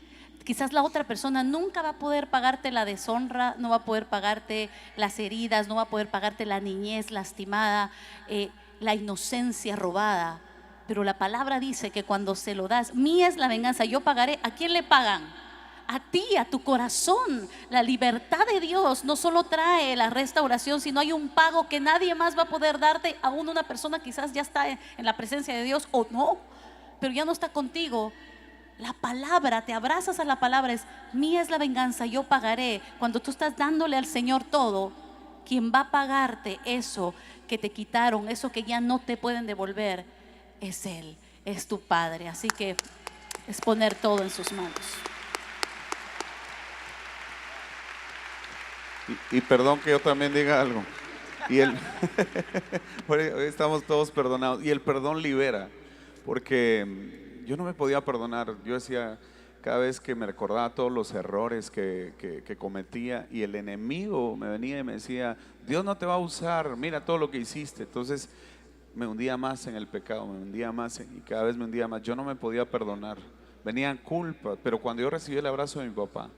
Quizás la otra persona nunca va a poder pagarte la deshonra, no va a poder pagarte las heridas, no va a poder pagarte la niñez lastimada, la inocencia robada. Pero la palabra dice que cuando se lo das: mía es la venganza, yo pagaré. ¿A quién le pagan? A ti, a tu corazón. La libertad de Dios no solo trae la restauración, sino hay un pago que nadie más va a poder darte. Aún una persona quizás ya está en la presencia de Dios o no, pero ya no está contigo. La palabra, te abrazas a la palabra, es: mía es la venganza, yo pagaré. Cuando tú estás dándole al Señor todo, quien va a pagarte eso que te quitaron, eso que ya no te pueden devolver, es Él, es tu Padre. Así que es poner todo en sus manos. Y perdón que yo también diga algo. Hoy estamos todos perdonados. Y el perdón libera. Porque yo no me podía perdonar. Yo decía, cada vez que me recordaba todos los errores que cometía, y el enemigo me venía y me decía, Dios no te va a usar, mira todo lo que hiciste. Entonces me hundía más en el pecado, me hundía más y cada vez me hundía más. Yo no me podía perdonar. Venían culpas. Pero cuando yo recibí el abrazo de mi papá,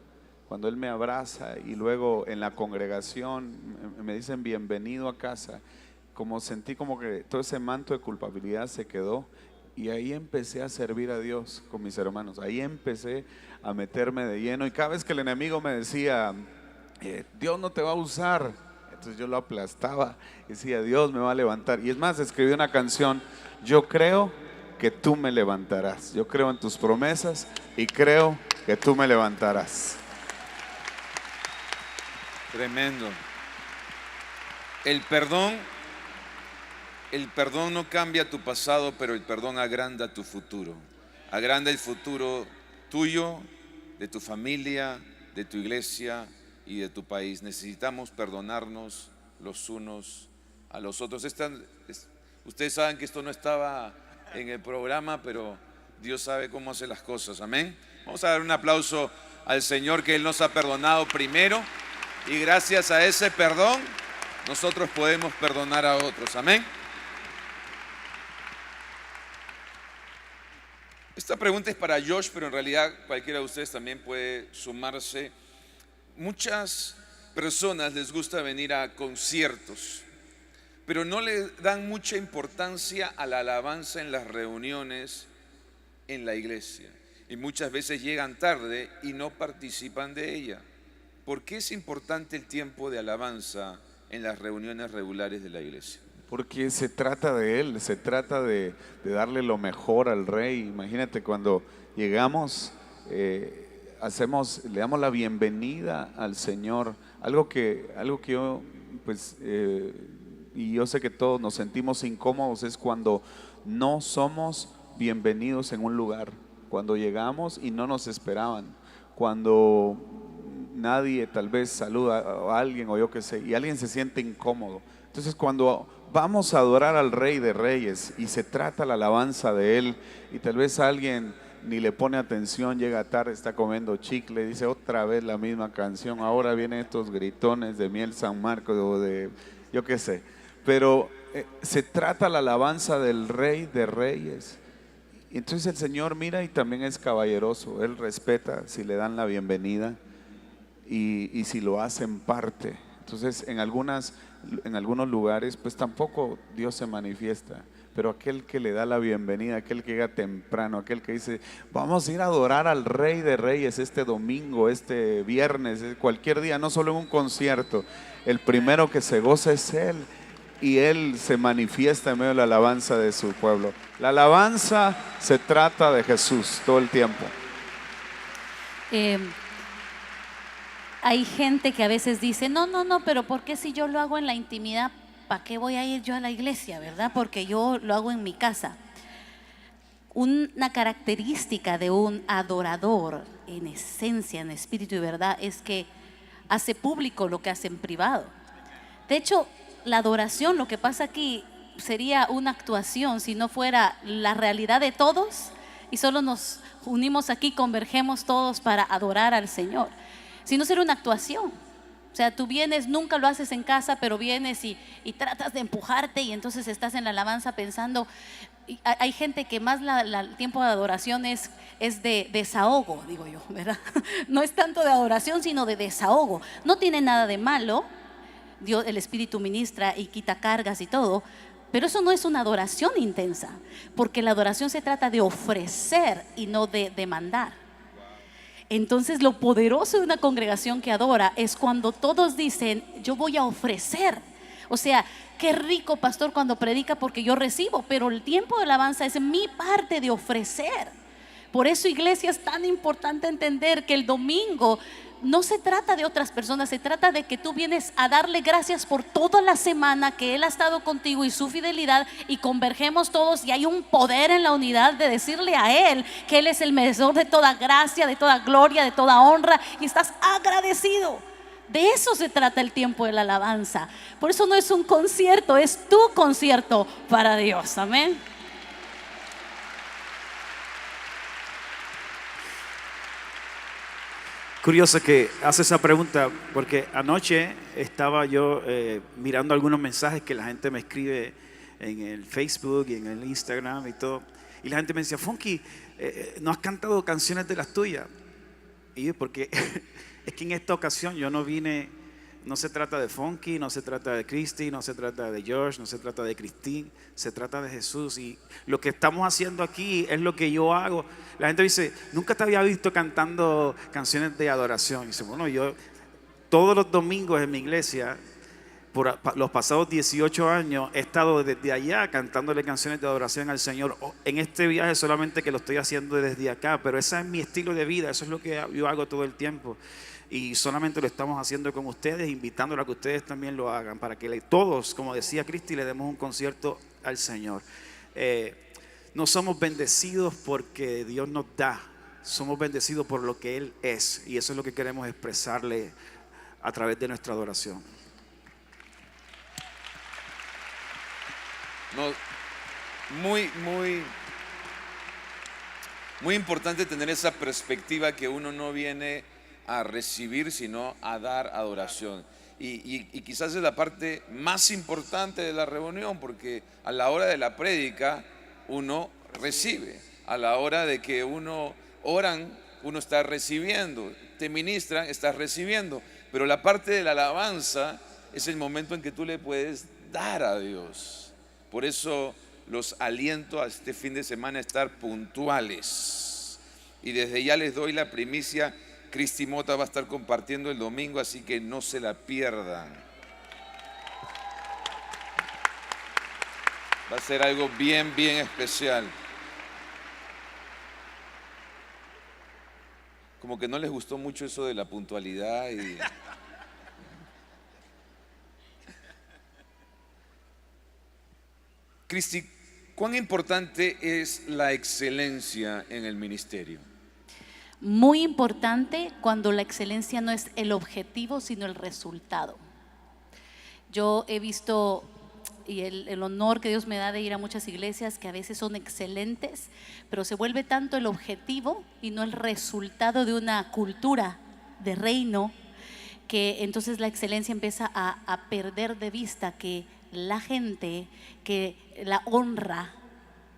cuando él me abraza y luego en la congregación me dicen bienvenido a casa, como sentí como que todo ese manto de culpabilidad se quedó, y ahí empecé a servir a Dios con mis hermanos. Ahí empecé a meterme de lleno, y cada vez que el enemigo me decía, Dios no te va a usar, entonces yo lo aplastaba y decía, Dios me va a levantar. Y es más, escribí una canción, yo creo que tú me levantarás, yo creo en tus promesas y creo que tú me levantarás. Tremendo. El perdón no cambia tu pasado, pero el perdón agranda tu futuro. Agranda el futuro tuyo, de tu familia, de tu iglesia y de tu país. Necesitamos perdonarnos los unos a los otros. Ustedes saben que esto no estaba en el programa, pero Dios sabe cómo hace las cosas. Amén. Vamos a dar un aplauso al Señor, que Él nos ha perdonado primero. Y gracias a ese perdón, nosotros podemos perdonar a otros. Amén. Esta pregunta es para Josh, pero en realidad cualquiera de ustedes también puede sumarse. Muchas personas les gusta venir a conciertos, pero no le dan mucha importancia a la alabanza en las reuniones en la iglesia. Y muchas veces llegan tarde y no participan de ella. ¿Por qué es importante el tiempo de alabanza en las reuniones regulares de la iglesia? Porque se trata de Él, se trata de darle lo mejor al Rey. Imagínate cuando llegamos, le damos la bienvenida al Señor. Algo que yo, pues, y yo sé que todos nos sentimos incómodos, es cuando no somos bienvenidos en un lugar. Cuando llegamos y no nos esperaban. Cuando nadie tal vez saluda a alguien o yo qué sé, y alguien se siente incómodo. Entonces cuando vamos a adorar al Rey de Reyes y se trata la alabanza de Él, y tal vez alguien ni le pone atención, llega tarde, está comiendo chicle, dice otra vez la misma canción, ahora vienen estos gritones de Miel San Marcos o de yo qué sé, pero se trata la alabanza del Rey de Reyes. Y entonces el Señor mira y también es caballeroso, Él respeta si le dan la bienvenida y si lo hacen parte. Entonces en algunos lugares pues tampoco Dios se manifiesta, pero aquel que le da la bienvenida, aquel que llega temprano, aquel que dice vamos a ir a adorar al Rey de Reyes este domingo, este viernes, cualquier día, no solo en un concierto, el primero que se goza es Él, y Él se manifiesta en medio de la alabanza de su pueblo. La alabanza se trata de Jesús todo el tiempo. Hay gente que a veces dice, no, pero ¿por qué si yo lo hago en la intimidad? ¿Para qué voy a ir yo a la iglesia, verdad? Porque yo lo hago en mi casa. Una característica de un adorador en esencia, en espíritu y verdad, es que hace público lo que hace en privado. De hecho, la adoración, lo que pasa aquí, sería una actuación si no fuera la realidad de todos y solo nos unimos aquí, convergemos todos para adorar al Señor. Si no, sería una actuación. O sea, tú vienes, nunca lo haces en casa, pero vienes y tratas de empujarte, y entonces estás en la alabanza pensando. Hay gente que más el tiempo de adoración es de desahogo, digo yo, ¿verdad? No es tanto de adoración, sino de desahogo. No tiene nada de malo. Dios, el Espíritu ministra y quita cargas y todo, pero eso no es una adoración intensa, porque la adoración se trata de ofrecer y no de demandar. Entonces lo poderoso de una congregación que adora es cuando todos dicen yo voy a ofrecer. O sea, qué rico pastor cuando predica porque yo recibo, pero el tiempo de alabanza es mi parte de ofrecer. Por eso, iglesia, es tan importante entender que el domingo no se trata de otras personas, se trata de que tú vienes a darle gracias por toda la semana que Él ha estado contigo y su fidelidad, y convergemos todos y hay un poder en la unidad de decirle a Él que Él es el merecedor de toda gracia, de toda gloria, de toda honra, y estás agradecido. De eso se trata el tiempo de la alabanza. Por eso no es un concierto, es tu concierto para Dios. Amén. Curioso que hace esa pregunta, porque anoche estaba yo mirando algunos mensajes que la gente me escribe en el Facebook y en el Instagram y todo, y la gente me decía: Funky, ¿no has cantado canciones de las tuyas? Y yo, porque es que en esta ocasión yo no vine, no se trata de Funky, no se trata de Christy, no se trata de George, no se trata de Christine, se trata de Jesús, y lo que estamos haciendo aquí es lo que yo hago. La gente dice: nunca te había visto cantando canciones de adoración. Y dice: bueno, yo todos los domingos en mi iglesia, por los pasados 18 años, he estado desde allá cantándole canciones de adoración al Señor. En este viaje solamente que lo estoy haciendo desde acá, pero ese es mi estilo de vida, eso es lo que yo hago todo el tiempo. Y solamente lo estamos haciendo con ustedes, invitándolos a que ustedes también lo hagan, para que todos, como decía Cristi, le demos un concierto al Señor. No somos bendecidos porque Dios nos da, somos bendecidos por lo que Él es, y eso es lo que queremos expresarle a través de nuestra adoración. No, muy importante tener esa perspectiva que uno no viene a recibir, sino a dar adoración. Y quizás es la parte más importante de la reunión, porque a la hora de la prédica uno recibe, a la hora de que uno oran, uno está recibiendo, te ministran, estás recibiendo, pero la parte de la alabanza es el momento en que tú le puedes dar a Dios. Por eso los aliento a este fin de semana a estar puntuales, y desde ya les doy la primicia: Cristi Mota va a estar compartiendo el domingo, así que no se la pierdan. Va a ser algo bien especial. Como que no les gustó mucho eso de la puntualidad y... Cristi, ¿cuán importante es la excelencia en el ministerio? Muy importante cuando la excelencia no es el objetivo, sino el resultado. Yo he visto, y el honor que Dios me da de ir a muchas iglesias que a veces son excelentes, pero se vuelve tanto el objetivo y no el resultado de una cultura de reino, que entonces la excelencia empieza a perder de vista que la gente, que la honra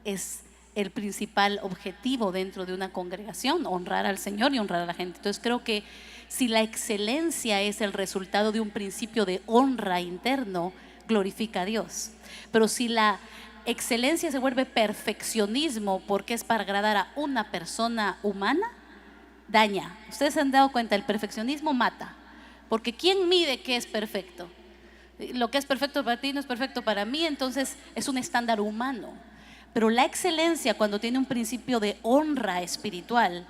es el principal objetivo dentro de una congregación: honrar al Señor y honrar a la gente. Entonces creo que si la excelencia es el resultado de un principio de honra interno, glorifica a Dios. Pero si la excelencia se vuelve perfeccionismo porque es para agradar a una persona humana, daña. Ustedes se han dado cuenta, el perfeccionismo mata, porque ¿quién mide qué es perfecto? Lo que es perfecto para ti no es perfecto para mí, entonces es un estándar humano. Pero la excelencia, cuando tiene un principio de honra espiritual,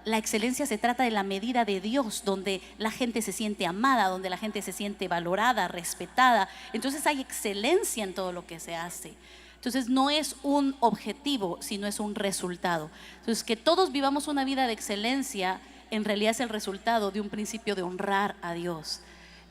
la excelencia se trata de la medida de Dios, donde la gente se siente amada, donde la gente se siente valorada, respetada. Entonces hay excelencia en todo lo que se hace. Entonces no es un objetivo, sino es un resultado. Entonces que todos vivamos una vida de excelencia en realidad es el resultado de un principio de honrar a Dios.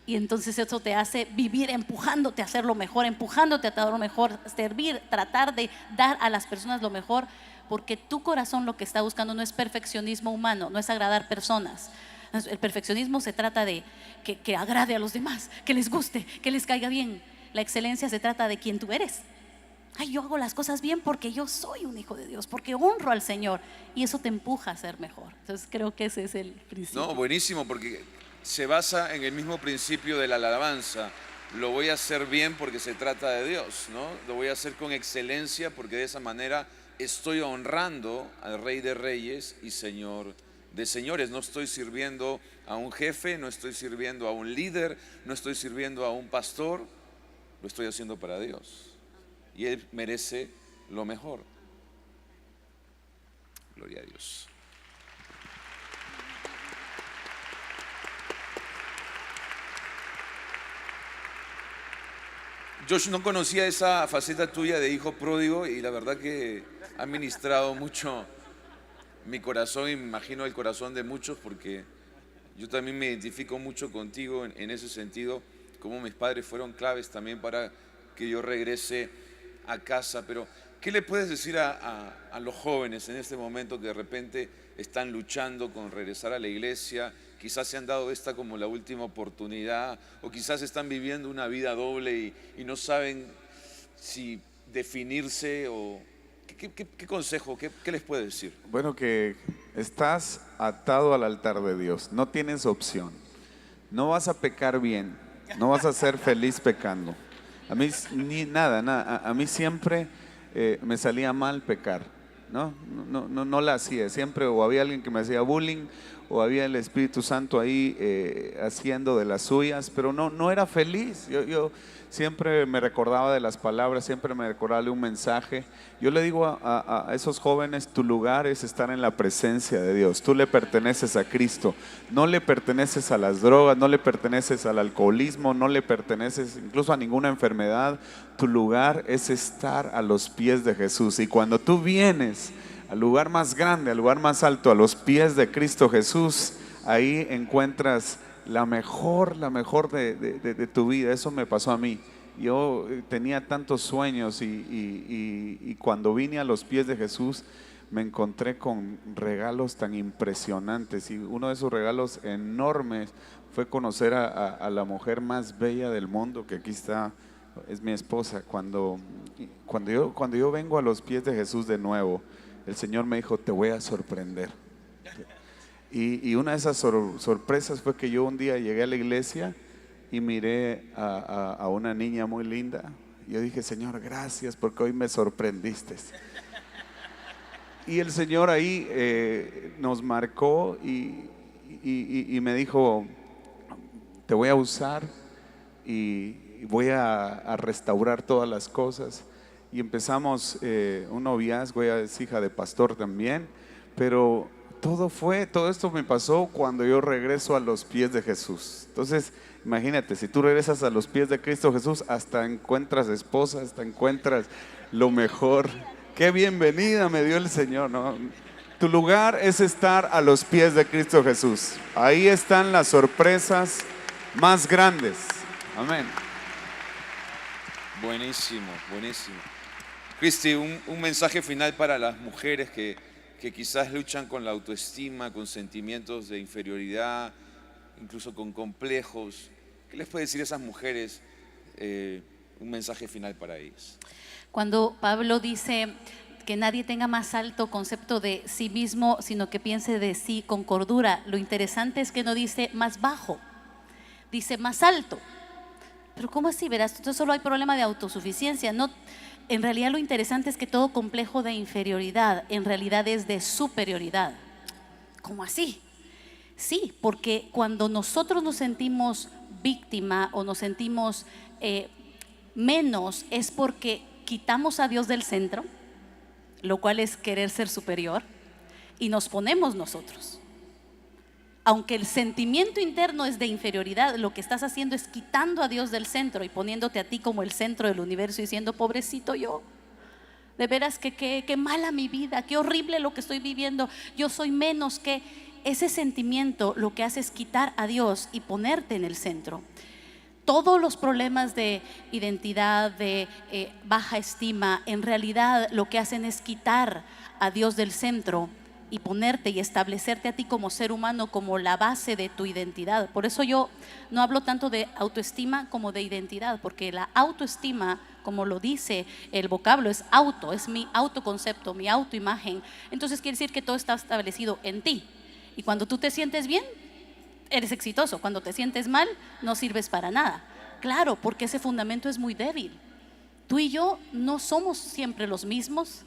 Y entonces eso te hace vivir empujándote a hacer lo mejor, empujándote a dar lo mejor, servir, tratar de dar a las personas lo mejor, porque tu corazón lo que está buscando no es perfeccionismo humano, no es agradar personas. El perfeccionismo se trata de que agrade a los demás, que les guste, que les caiga bien. La excelencia se trata de quién tú eres. Ay, yo hago las cosas bien porque yo soy un hijo de Dios, porque honro al Señor, y eso te empuja a ser mejor. Entonces creo que ese es el principio. No, buenísimo, porque se basa en el mismo principio de la alabanza. Lo voy a hacer bien porque se trata de Dios, ¿no? Lo voy a hacer con excelencia porque de esa manera estoy honrando al Rey de Reyes y Señor de Señores. No estoy sirviendo a un jefe, no estoy sirviendo a un líder, no estoy sirviendo a un pastor, lo estoy haciendo para Dios. Y Él merece lo mejor. Gloria a Dios. Yo no conocía esa faceta tuya de hijo pródigo y la verdad que ha ministrado mucho mi corazón y me imagino el corazón de muchos, porque yo también me identifico mucho contigo en ese sentido, como mis padres fueron claves también para que yo regrese a casa. Pero ¿qué le puedes decir a los jóvenes en este momento que de repente están luchando con regresar a la iglesia? Quizás se han dado esta como la última oportunidad, o quizás están viviendo una vida doble y no saben si definirse, o ¿qué consejo, qué les puede decir? Bueno, que estás atado al altar de Dios, no tienes opción. No vas a pecar bien, no vas a ser feliz pecando. A mí nada, a mí siempre me salía mal pecar, no la hacía. Siempre o había alguien que me hacía bullying, o había el Espíritu Santo ahí haciendo de las suyas, pero no era feliz. Yo siempre me recordaba de las palabras, siempre me recordaba de un mensaje. Yo le digo a esos jóvenes, tu lugar es estar en la presencia de Dios. Tú le perteneces a Cristo, no le perteneces a las drogas, no le perteneces al alcoholismo, no le perteneces incluso a ninguna enfermedad. Tu lugar es estar a los pies de Jesús, y cuando tú vienes al lugar más grande, al lugar más alto, a los pies de Cristo Jesús, ahí encuentras la mejor de tu vida. Eso me pasó a mí. Yo tenía tantos sueños y cuando vine a los pies de Jesús me encontré con regalos tan impresionantes, y uno de esos regalos enormes fue conocer a la mujer más bella del mundo, que aquí está, es mi esposa. Cuando yo vengo a los pies de Jesús de nuevo, el Señor me dijo, te voy a sorprender. Y una de esas sorpresas fue que yo un día llegué a la iglesia y miré a una niña muy linda. Yo dije, Señor, gracias porque hoy me sorprendiste. Y el Señor ahí nos marcó y me dijo, te voy a usar y voy a restaurar todas las cosas. Y empezamos un noviazgo. Ella es hija de pastor también, pero todo esto me pasó cuando yo regreso a los pies de Jesús. Entonces, imagínate, si tú regresas a los pies de Cristo Jesús, hasta encuentras esposa, hasta encuentras lo mejor. Qué bienvenida me dio el Señor, ¿no? Tu lugar es estar a los pies de Cristo Jesús. Ahí están las sorpresas más grandes. Amén. Buenísimo, buenísimo. Cristi, un mensaje final para las mujeres que quizás luchan con la autoestima, con sentimientos de inferioridad, incluso con complejos. ¿Qué les puede decir a esas mujeres? Un mensaje final para ellas. Cuando Pablo dice que nadie tenga más alto concepto de sí mismo, sino que piense de sí con cordura, lo interesante es que no dice más bajo, dice más alto. Pero ¿cómo así? Verás, entonces solo hay problema de autosuficiencia. No, en realidad lo interesante es que todo complejo de inferioridad en realidad es de superioridad. ¿Cómo así? Sí, porque cuando nosotros nos sentimos víctima o nos sentimos menos, es porque quitamos a Dios del centro, lo cual es querer ser superior, y nos ponemos nosotros. Aunque el sentimiento interno es de inferioridad, lo que estás haciendo es quitando a Dios del centro y poniéndote a ti como el centro del universo y diciendo, pobrecito yo, de veras que qué mala mi vida, qué horrible lo que estoy viviendo, yo soy menos que. Ese sentimiento lo que hace es quitar a Dios y ponerte en el centro. Todos los problemas de identidad, de baja estima, en realidad lo que hacen es quitar a Dios del centro y ponerte y establecerte a ti como ser humano, como la base de tu identidad. Por eso yo no hablo tanto de autoestima como de identidad, porque la autoestima, como lo dice el vocablo, es auto, es mi autoconcepto, mi autoimagen. Entonces quiere decir que todo está establecido en ti. Y cuando tú te sientes bien, eres exitoso. Cuando te sientes mal, no sirves para nada. Claro, porque ese fundamento es muy débil. Tú y yo no somos siempre los mismos.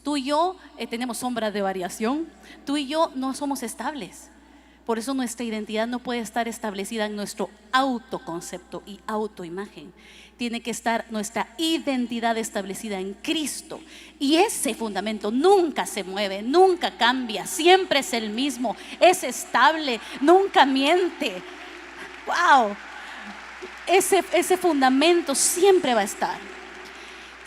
Tú y yo tenemos sombras de variación. Tú y yo no somos estables. Por eso nuestra identidad no puede estar establecida en nuestro autoconcepto y autoimagen. Tiene que estar nuestra identidad establecida en Cristo. Y ese fundamento nunca se mueve, nunca cambia, siempre es el mismo, es estable, nunca miente. ¡Wow! ese fundamento siempre va a estar.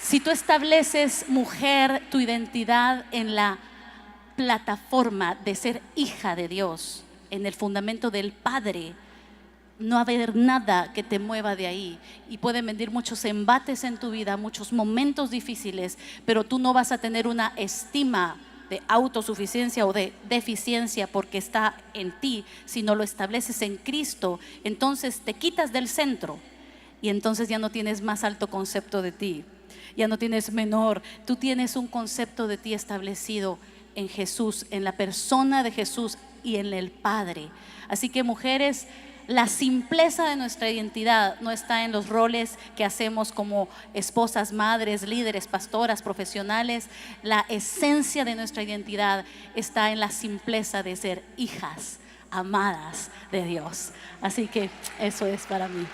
Si tú estableces, mujer, tu identidad en la plataforma de ser hija de Dios, en el fundamento del Padre, no va a haber nada que te mueva de ahí. Y pueden venir muchos embates en tu vida, muchos momentos difíciles, pero tú no vas a tener una estima de autosuficiencia o de deficiencia porque está en ti, sino lo estableces en Cristo. Entonces te quitas del centro y entonces ya no tienes más alto concepto de ti, ya no tienes menor. Tú tienes un concepto de ti establecido en Jesús, en la persona de Jesús y en el Padre. Así que, mujeres, la simpleza de nuestra identidad no está en los roles que hacemos como esposas, madres, líderes, pastoras, profesionales. La esencia de nuestra identidad está en la simpleza de ser hijas amadas de Dios. Así que eso es para mí.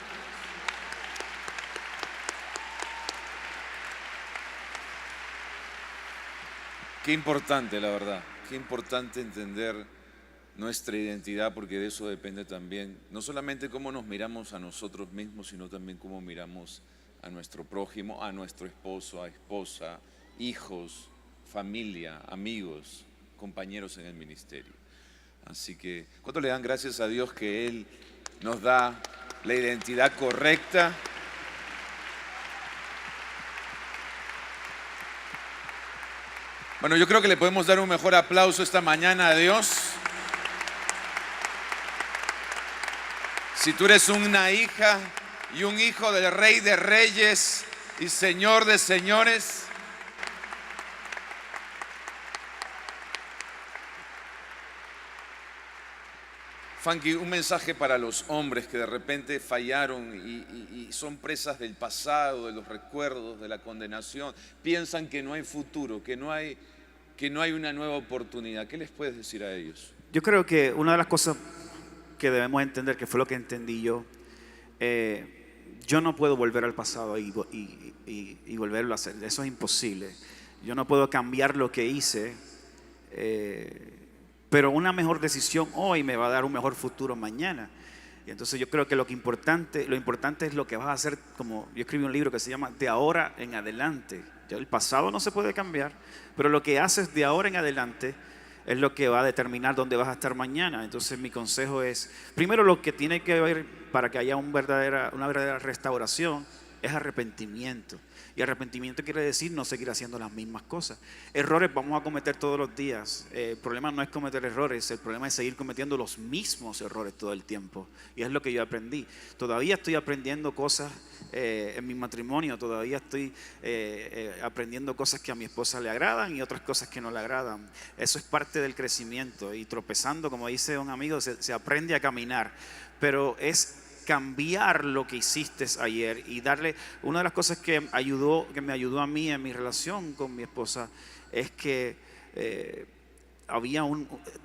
Qué importante, la verdad. Qué importante entender nuestra identidad, porque de eso depende también, no solamente cómo nos miramos a nosotros mismos, sino también cómo miramos a nuestro prójimo, a nuestro esposo, a esposa, hijos, familia, amigos, compañeros en el ministerio. Así que, ¿cuánto le dan gracias a Dios que Él nos da la identidad correcta? Bueno, yo creo que le podemos dar un mejor aplauso esta mañana a Dios. Si tú eres una hija y un hijo del Rey de Reyes y Señor de Señores, Funky, un mensaje para los hombres que de repente fallaron y son presas del pasado, de los recuerdos, de la condenación, piensan que no hay futuro, que no hay una nueva oportunidad. ¿Qué les puedes decir a ellos? Yo creo que una de las cosas que debemos entender, que fue lo que entendí yo no puedo volver al pasado y volverlo a hacer. Eso es imposible. Yo no puedo cambiar lo que hice, pero una mejor decisión hoy me va a dar un mejor futuro mañana. Y entonces yo creo que lo importante es lo que vas a hacer. Como yo escribí un libro que se llama De ahora en adelante. Ya el pasado no se puede cambiar, pero lo que haces de ahora en adelante es lo que va a determinar dónde vas a estar mañana. Entonces mi consejo es, primero, lo que tiene que ver para que haya una verdadera restauración es arrepentimiento. Y arrepentimiento quiere decir no seguir haciendo las mismas cosas. Errores vamos a cometer todos los días. El problema no es cometer errores, el problema es seguir cometiendo los mismos errores todo el tiempo. Y es lo que yo aprendí. Todavía estoy aprendiendo cosas en mi matrimonio, todavía estoy aprendiendo cosas que a mi esposa le agradan y otras cosas que no le agradan. Eso es parte del crecimiento. Y tropezando, como dice un amigo, se aprende a caminar. Pero es cambiar lo que hiciste ayer y darle. Una de las cosas que me ayudó a mí en mi relación con mi esposa es que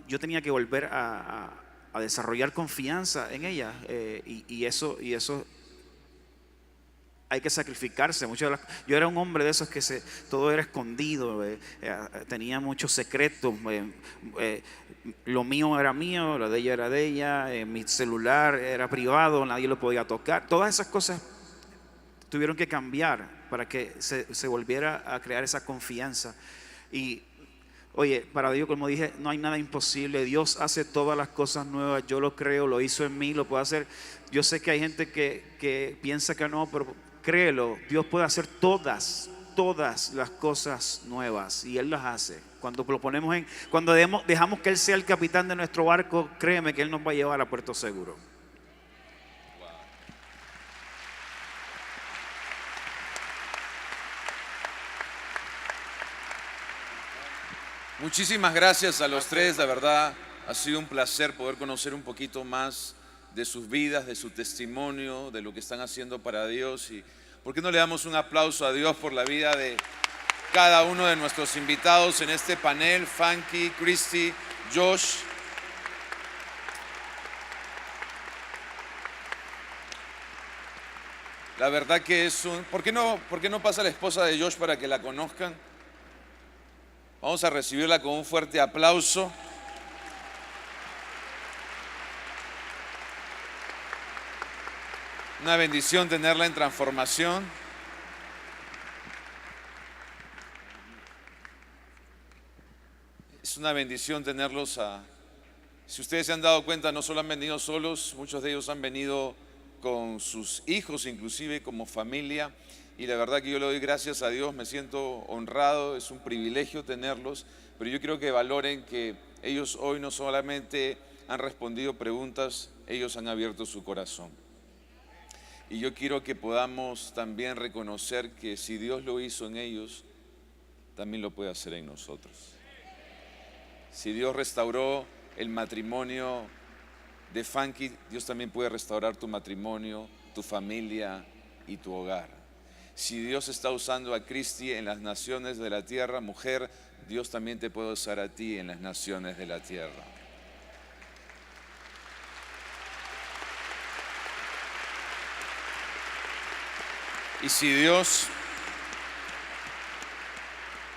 yo tenía que volver a desarrollar confianza en ella, y eso hay que sacrificarse. Yo era un hombre de esos que todo era escondido, tenía muchos secretos. Lo mío era mío, lo de ella era de ella, mi celular era privado, nadie lo podía tocar. Todas esas cosas tuvieron que cambiar para que se volviera a crear esa confianza. Y oye, para Dios, como dije, no hay nada imposible. Dios hace todas las cosas nuevas. Yo lo creo, lo hizo en mí, lo puede hacer. Yo sé que hay gente que piensa que no, pero créelo, Dios puede hacer todas las cosas nuevas, y Él las hace. Cuando lo ponemos cuando dejamos que Él sea el capitán de nuestro barco, créeme que Él nos va a llevar a puerto seguro. Muchísimas gracias a los tres, la verdad ha sido un placer poder conocer un poquito más de sus vidas, de su testimonio, de lo que están haciendo para Dios. Y ¿por qué no le damos un aplauso a Dios por la vida de cada uno de nuestros invitados en este panel? Funky, Christy, Josh. La verdad que es ¿Por qué no pasa la esposa de Josh para que la conozcan? Vamos a recibirla con un fuerte aplauso. Una bendición tenerla en Transformación. Es una bendición tenerlos Si ustedes se han dado cuenta, no solo han venido solos, muchos de ellos han venido con sus hijos, inclusive como familia. Y la verdad que yo le doy gracias a Dios, me siento honrado, es un privilegio tenerlos. Pero yo quiero que valoren que ellos hoy no solamente han respondido preguntas, ellos han abierto su corazón. Y yo quiero que podamos también reconocer que si Dios lo hizo en ellos, también lo puede hacer en nosotros. Si Dios restauró el matrimonio de Funky, Dios también puede restaurar tu matrimonio, tu familia y tu hogar. Si Dios está usando a Cristi en las naciones de la tierra, mujer, Dios también te puede usar a ti en las naciones de la tierra. Y si Dios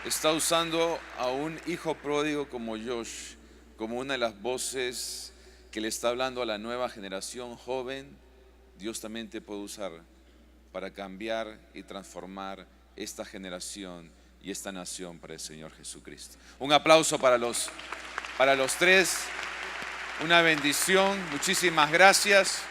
está usando a un hijo pródigo como Josh, como una de las voces que le está hablando a la nueva generación joven, Dios también te puede usar para cambiar y transformar esta generación y esta nación para el Señor Jesucristo. Un aplauso para los tres, una bendición, muchísimas gracias.